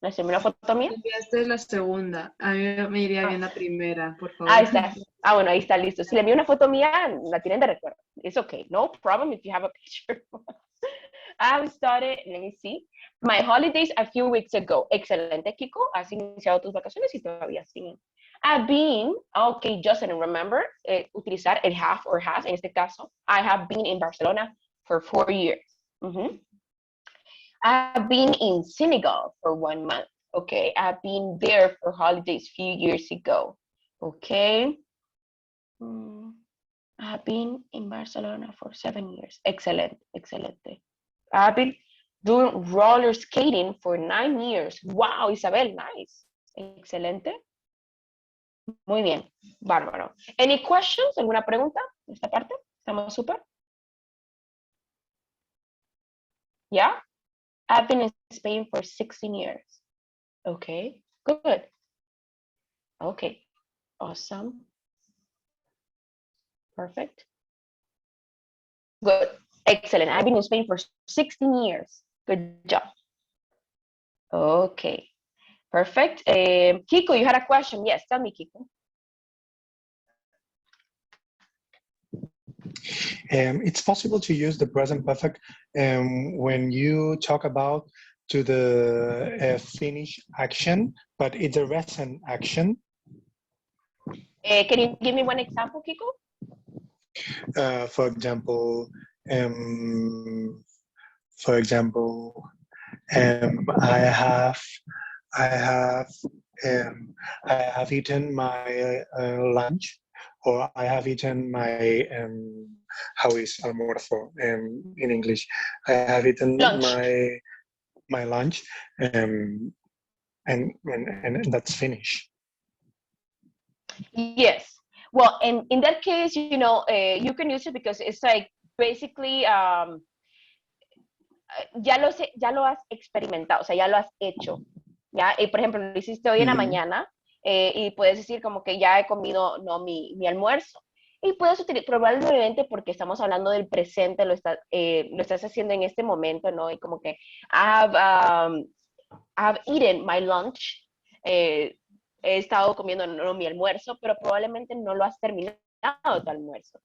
¿Les envié una foto mía? Esta es la segunda. A mí me iría bien la primera, por favor. Ahí está. Bueno, ahí está, listo. Si le envío una foto mía, la tienen de recuerdo. It's okay. No problem if you have a picture. I've started, let me see, my holidays a few weeks ago. Excelente, Kiko. Has iniciado tus vacaciones y todavía siguen. I've been, okay, Justin, remember, utilizar el have or has, en este caso, I have been in Barcelona for 4 years. I've been in Senegal for 1 month. Okay, I've been there for holidays few years ago. Okay. I've been in Barcelona for 7 years. Excellent, excelente. I've been doing roller skating for 9 years. Wow, Isabel, nice. Excelente. Muy bien, bárbaro. Any questions? ¿Alguna pregunta de esta parte? ¿Estamos súper? Yeah? I've been in Spain for 16 years. Okay, good. Okay, awesome. Perfect. Good, excellent. I've been in Spain for 16 years. Good job. Okay, perfect. Kiko, you had a question. Yes, tell me, Kiko. It's possible to use the present perfect when you talk about to the finish action, but it's a recent action. Can you give me one example, Kiko? For example, I have eaten my lunch, or I have eaten my how is almuerzo in English? I have eaten lunch. my lunch, and that's finished. Yes. Well, in that case, you know, you can use it because it's like basically ya lo has experimentado, o sea, ya lo has hecho. ¿Ya? Por ejemplo, lo hiciste hoy en la mañana y puedes decir como que ya he comido mi almuerzo. Y puedes utilizar, probablemente porque estamos hablando del presente, lo estás haciendo en este momento, ¿no? Y como que I've eaten my lunch, he estado comiendo mi almuerzo, pero probablemente no lo has terminado tu almuerzo,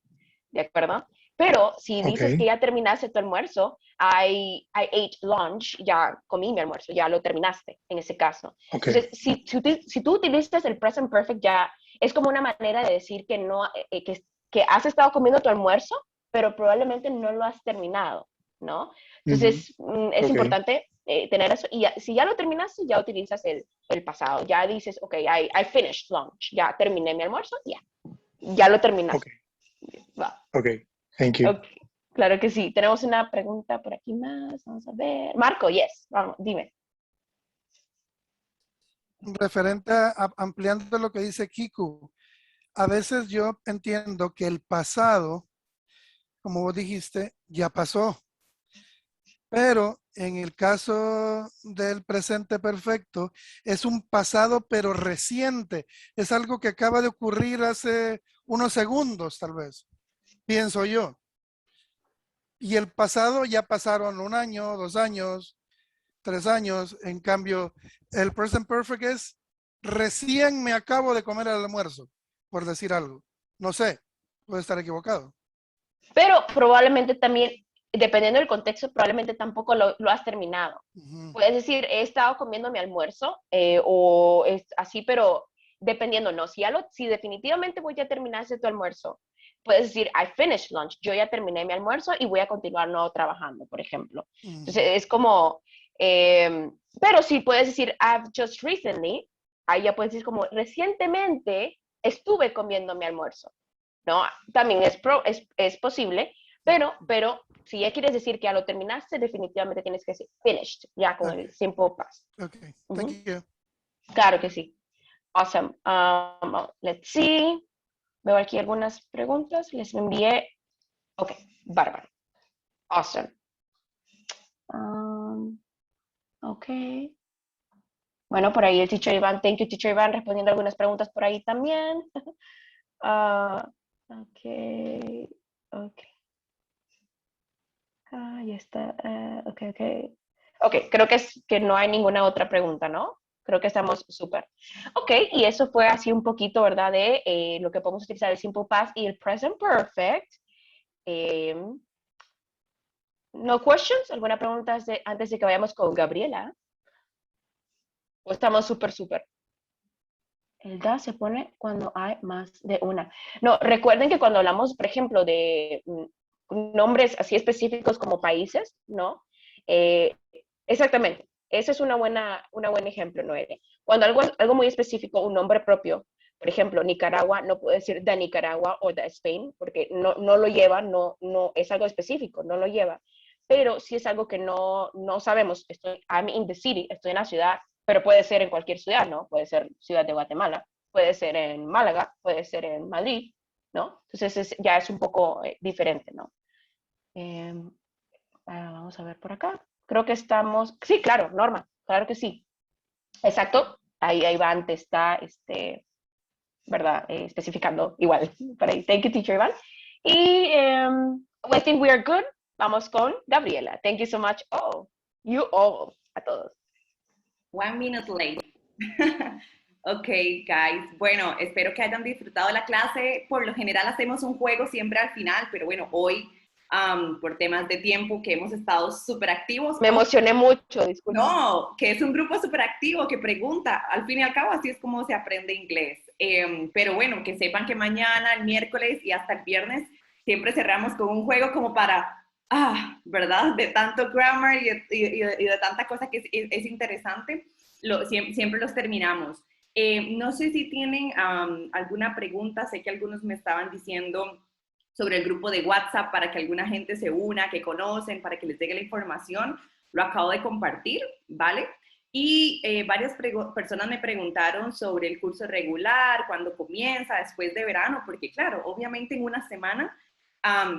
¿de acuerdo? Pero si dices que ya terminaste tu almuerzo, I ate lunch, ya comí mi almuerzo, ya lo terminaste en ese caso. Entonces, si tú utilizas el present perfect, ya es como una manera de decir que no, que has estado comiendo tu almuerzo, pero probablemente no lo has terminado, ¿no? Entonces, es importante tener eso. Y si ya lo terminaste, ya utilizas el pasado. Ya dices, ok, I finished lunch, ya terminé mi almuerzo, ya lo terminaste. Ok, thank you. Okay. Claro que sí. Tenemos una pregunta por aquí más. Vamos a ver. Marco, yes. Vamos, dime. Referente ampliando lo que dice Kiku, a veces yo entiendo que el pasado, como vos dijiste, ya pasó. Pero en el caso del presente perfecto, es un pasado pero reciente. Es algo que acaba de ocurrir hace unos segundos, tal vez. Pienso yo. Y el pasado ya pasaron 1 año, 2 años, 3 años. En cambio, el present perfect es recién me acabo de comer el almuerzo, por decir algo. No sé, puede estar equivocado. Pero probablemente también, dependiendo del contexto, probablemente tampoco lo has terminado. Puedes decir, he estado comiendo mi almuerzo o es así, pero dependiendo, no. Si definitivamente voy a terminar tu almuerzo, puedes decir, I finished lunch. Yo ya terminé mi almuerzo y voy a continuar no trabajando, por ejemplo. Entonces, es como, pero si puedes decir, I've just recently, ahí ya puedes decir como, recientemente estuve comiendo mi almuerzo, ¿no? También es posible, pero si ya quieres decir que ya lo terminaste, definitivamente tienes que decir finished, ya con el simple past. Ok, thank you. Claro que sí. Awesome. Let's see. Veo aquí algunas preguntas. Les envié. Ok, bárbaro. Awesome. Ok. Bueno, por ahí el teacher Iván. Thank you, teacher Iván, respondiendo algunas preguntas por ahí también. Ok. Ya está. Ok. Ok, creo que no hay ninguna otra pregunta, ¿no? Creo que estamos súper. Ok, y eso fue así un poquito, ¿verdad? De lo que podemos utilizar el simple past y el present perfect. ¿No questions? ¿Alguna pregunta antes de que vayamos con Gabriela? ¿O estamos súper? El da se pone cuando hay más de una. No, recuerden que cuando hablamos, por ejemplo, de nombres así específicos como países, ¿no? Exactamente. Ese es un buen ejemplo, Noelia. Cuando algo muy específico, un nombre propio, por ejemplo, Nicaragua, no puede decir de Nicaragua o de Spain, porque no lo lleva, no es algo específico, no lo lleva. Pero si es algo que no sabemos, I'm in the city, estoy en la ciudad, pero puede ser en cualquier ciudad, ¿no? Puede ser ciudad de Guatemala, puede ser en Málaga, puede ser en Madrid, ¿no? Entonces ya es un poco diferente, ¿no? Vamos a ver por acá. Creo que estamos, sí, claro, Norma, claro que sí. Exacto, ahí va antes, está, ¿verdad? Especificando igual. Por ahí, thank you, teacher Iván. Y I think we are good. Vamos con Gabriela. Thank you so much. Oh, you all, a todos. 1 minute late. Ok, guys. Bueno, espero que hayan disfrutado la clase. Por lo general hacemos un juego siempre al final, pero bueno, hoy por temas de tiempo que hemos estado súper activos. Me emocioné mucho, disculpa. No, que es un grupo súper activo que pregunta. Al fin y al cabo, así es como se aprende inglés. Pero bueno, que sepan que mañana, el miércoles y hasta el viernes siempre cerramos con un juego como para, ¿verdad? De tanto grammar y de tanta cosa que es interesante, siempre los terminamos. No sé si tienen alguna pregunta. Sé que algunos me estaban diciendo sobre el grupo de WhatsApp para que alguna gente se una, que conocen, para que les llegue la información. Lo acabo de compartir, ¿vale? Y varias personas me preguntaron sobre el curso regular, cuándo comienza, después de verano, porque claro, obviamente en una semana,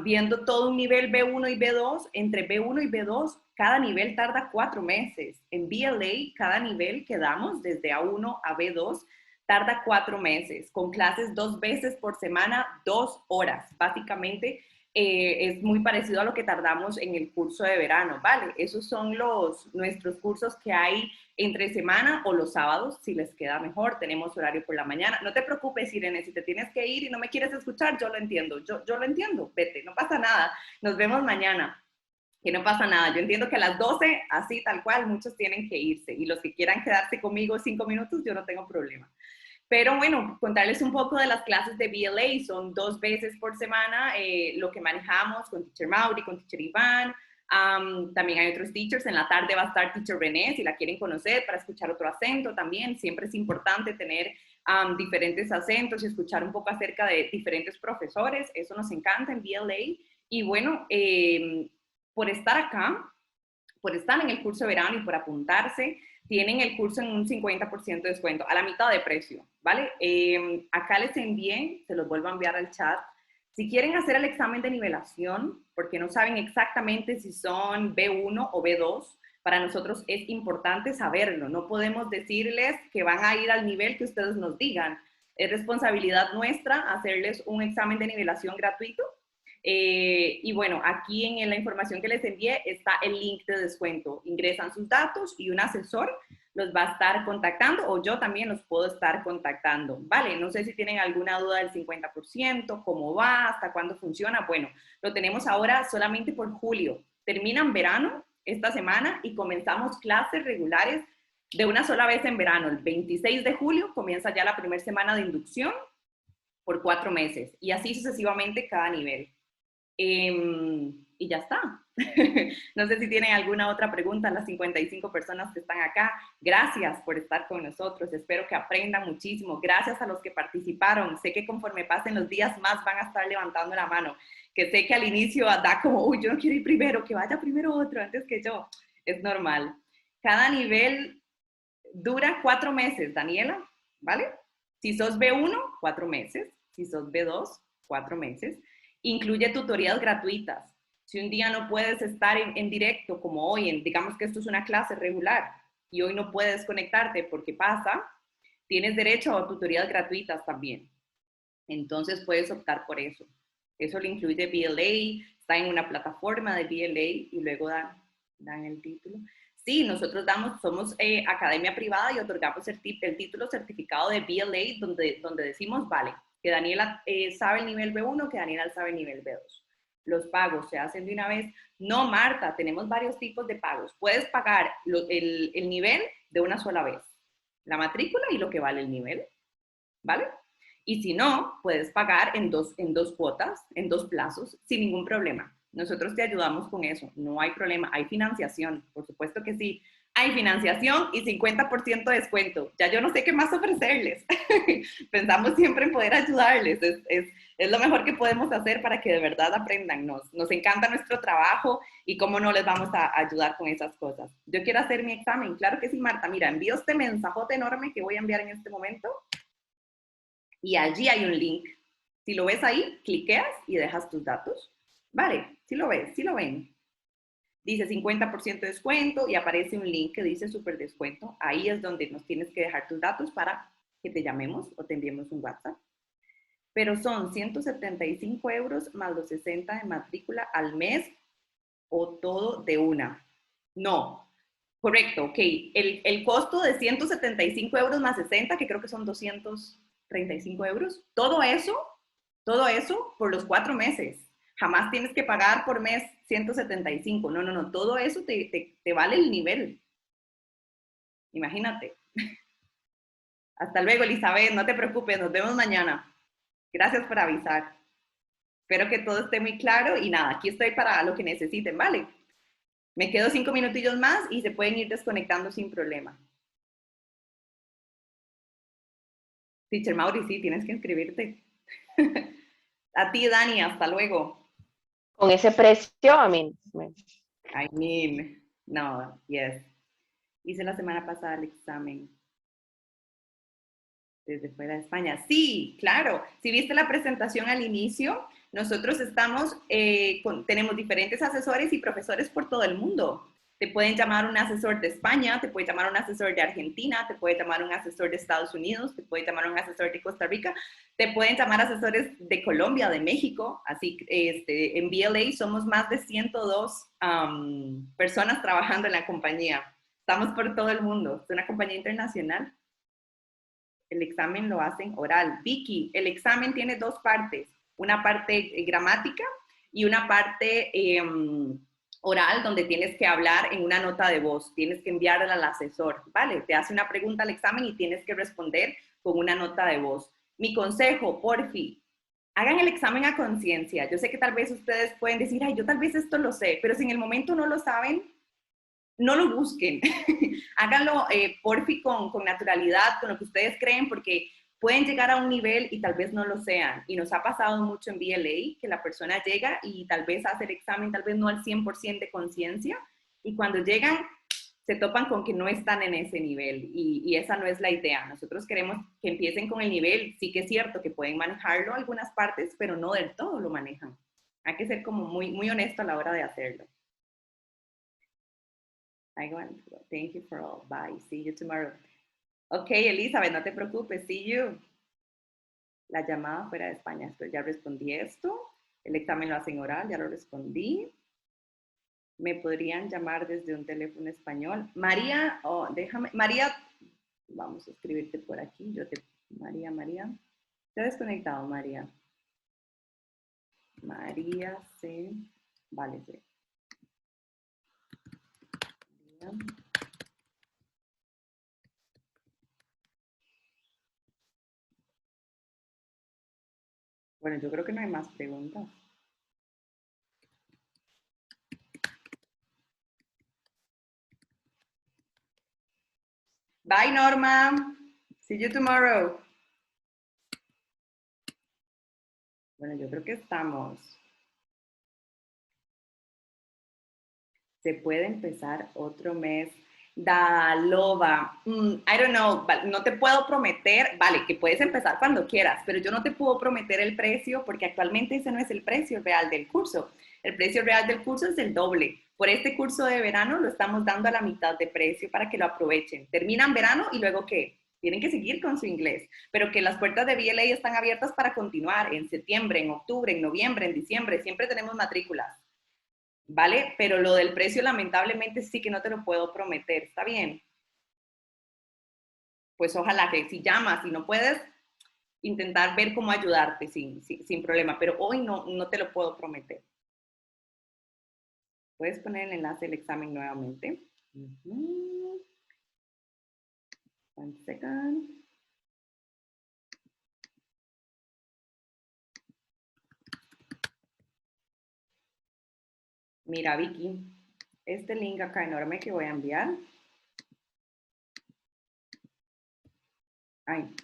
viendo todo un nivel B1 y B2, entre B1 y B2, cada nivel tarda 4 meses. En BLA, cada nivel que damos, desde A1 a B2, tarda 4 meses, con clases 2 veces por semana, 2 horas. Básicamente es muy parecido a lo que tardamos en el curso de verano, ¿vale? Esos son nuestros cursos que hay entre semana o los sábados, si les queda mejor. Tenemos horario por la mañana. No te preocupes, Irene, si te tienes que ir y no me quieres escuchar, yo lo entiendo. Yo lo entiendo, vete, no pasa nada. Nos vemos mañana. Que no pasa nada. Yo entiendo que a las 12, así tal cual, muchos tienen que irse. Y los que quieran quedarse conmigo 5 minutos, yo no tengo problema. Pero bueno, contarles un poco de las clases de BLA. Son 2 veces por semana lo que manejamos con Teacher Mauri, con Teacher Iván. También hay otros teachers. En la tarde va a estar Teacher René, si la quieren conocer, para escuchar otro acento también. Siempre es importante tener diferentes acentos y escuchar un poco acerca de diferentes profesores. Eso nos encanta en BLA. Y bueno, por estar acá, por estar en el curso de verano y por apuntarse, tienen el curso en un 50% de descuento, a la mitad de precio, ¿vale? Acá les envié, se los vuelvo a enviar al chat. Si quieren hacer el examen de nivelación, porque no saben exactamente si son B1 o B2, para nosotros es importante saberlo. No podemos decirles que van a ir al nivel que ustedes nos digan. Es responsabilidad nuestra hacerles un examen de nivelación gratuito. Y bueno, aquí en la información que les envié está el link de descuento. Ingresan sus datos y un asesor los va a estar contactando, o yo también los puedo estar contactando. Vale, no sé si tienen alguna duda del 50%, cómo va, hasta cuándo funciona. Bueno, lo tenemos ahora solamente por julio. Terminan verano esta semana y comenzamos clases regulares de una sola vez en verano. El 26 de julio comienza ya la primera semana de inducción por 4 meses y así sucesivamente cada nivel. Y ya está. No sé si tienen alguna otra pregunta, las 55 personas que están acá. Gracias por estar con nosotros. Espero que aprendan muchísimo. Gracias a los que participaron. Sé que conforme pasen los días más van a estar levantando la mano. Que sé que al inicio da como, uy, yo no quiero ir primero, que vaya primero otro antes que yo. Es normal. Cada nivel dura 4 meses, Daniela, ¿vale? Si sos B1, 4 meses. Si sos B2, 4 meses. Incluye tutorías gratuitas. Si un día no puedes estar en directo, como hoy, digamos que esto es una clase regular, y hoy no puedes conectarte porque pasa, tienes derecho a tutorías gratuitas también. Entonces puedes optar por eso. Eso lo incluye BLA, está en una plataforma de BLA y luego dan el título. Sí, nosotros somos academia privada y otorgamos el título certificado de BLA donde decimos, vale, que Daniela sabe el nivel B1, que Daniela sabe el nivel B2. Los pagos se hacen de una vez. No, Marta, tenemos varios tipos de pagos. Puedes pagar el nivel de una sola vez, la matrícula y lo que vale el nivel. ¿vale? Y si no, puedes pagar en dos cuotas, en 2 plazos, sin ningún problema. Nosotros te ayudamos con eso, no hay problema. Hay financiación, por supuesto que sí. Hay financiación y 50% de descuento. Ya yo no sé qué más ofrecerles. Pensamos siempre en poder ayudarles. Es lo mejor que podemos hacer para que de verdad aprendan. Nos encanta nuestro trabajo y cómo no les vamos a ayudar con esas cosas. Yo quiero hacer mi examen. Claro que sí, Marta. Mira, envío este mensajote enorme que voy a enviar en este momento. Y allí hay un link. Si lo ves ahí, cliqueas y dejas tus datos. Vale, si lo ves, si lo ven. Dice 50% de descuento y aparece un link que dice súper descuento. Ahí es donde nos tienes que dejar tus datos para que te llamemos o te enviemos un WhatsApp. Pero son 175 euros más los 60 de matrícula al mes o todo de una. No, correcto, ok. El costo de 175 euros más 60, que creo que son 235 euros, todo eso por los 4 meses. Jamás tienes que pagar por mes 175. No. Todo eso te vale el nivel. Imagínate. Hasta luego, Elizabeth. No te preocupes. Nos vemos mañana. Gracias por avisar. Espero que todo esté muy claro. Y nada, aquí estoy para lo que necesiten, ¿vale? Me quedo 5 minutillos más y se pueden ir desconectando sin problema. Teacher Mauri, sí, tienes que inscribirte. A ti, Dani. Hasta luego. Con ese precio, no, yes. Hice la semana pasada el examen desde fuera de España. Sí, claro. Si viste la presentación al inicio, nosotros tenemos diferentes asesores y profesores por todo el mundo. Te pueden llamar un asesor de España, te puede llamar un asesor de Argentina, te puede llamar un asesor de Estados Unidos, te puede llamar un asesor de Costa Rica, te pueden llamar asesores de Colombia, de México. Así en BLA somos más de 102 personas trabajando en la compañía. Estamos por todo el mundo. Es una compañía internacional. El examen lo hacen oral. Vicky, el examen tiene 2 partes. Una parte gramática y una parte oral, donde tienes que hablar en una nota de voz. Tienes que enviarla al asesor, ¿vale? Te hace una pregunta al examen y tienes que responder con una nota de voz. Mi consejo, porfi, hagan el examen a conciencia. Yo sé que tal vez ustedes pueden decir, ay, yo tal vez esto lo sé, pero si en el momento no lo saben, no lo busquen. Háganlo, porfi, con naturalidad, con lo que ustedes creen, porque pueden llegar a un nivel y tal vez no lo sean. Y nos ha pasado mucho en BLA, que la persona llega y tal vez hace el examen, tal vez no al 100% de conciencia, y cuando llegan se topan con que no están en ese nivel, y esa no es la idea. Nosotros queremos que empiecen con el nivel. Sí que es cierto que pueden manejarlo algunas partes, pero no del todo lo manejan. Hay que ser como muy, muy honesto a la hora de hacerlo. Thank you for all. Bye. See you tomorrow. Ok, Elizabeth, no te preocupes. See you. La llamada fuera de España. Ya respondí esto. El examen lo hacen oral. Ya lo respondí. Me podrían llamar desde un teléfono español. María, María, vamos a escribirte por aquí. María. ¿Te has desconectado, María? María C. Vale, sí. María. Bueno, yo creo que no hay más preguntas. Bye, Norma. See you tomorrow. Bueno, yo creo que estamos. Se puede empezar otro mes. Loba. I don't know. No te puedo prometer. Vale, que puedes empezar cuando quieras, pero yo no te puedo prometer el precio porque actualmente ese no es el precio real del curso. El precio real del curso es el doble. Por este curso de verano lo estamos dando a la mitad de precio para que lo aprovechen. Terminan verano y luego ¿qué? Tienen que seguir con su inglés, pero que las puertas de BLA están abiertas para continuar en septiembre, en octubre, en noviembre, en diciembre. Siempre tenemos matrículas. ¿Vale? Pero lo del precio, lamentablemente, sí que no te lo puedo prometer. ¿Está bien? Pues ojalá que si llamas y no puedes, intentar ver cómo ayudarte sin problema. Pero hoy no te lo puedo prometer. Puedes poner el enlace del examen nuevamente. One second. Mira, Vicky, este link acá enorme que voy a enviar. Ay.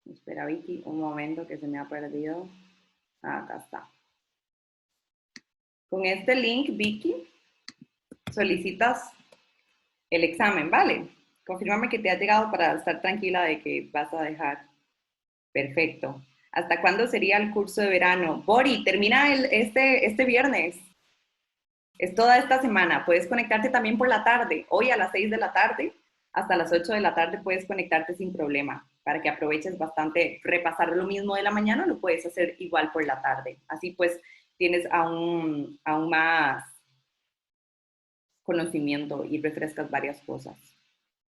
Espera, Vicky, un momento que se me ha perdido. Acá está. Con este link, Vicky, solicitas el examen, ¿vale? Confírmame que te ha llegado para estar tranquila de que vas a dejar. Perfecto. ¿Hasta cuándo sería el curso de verano? Bori, termina este viernes. Es toda esta semana. Puedes conectarte también por la tarde. Hoy a las 6 de la tarde, hasta las 8 de la tarde puedes conectarte sin problema. Para que aproveches bastante, repasar lo mismo de la mañana, lo puedes hacer igual por la tarde. Así pues, tienes aún más conocimiento y refrescas varias cosas.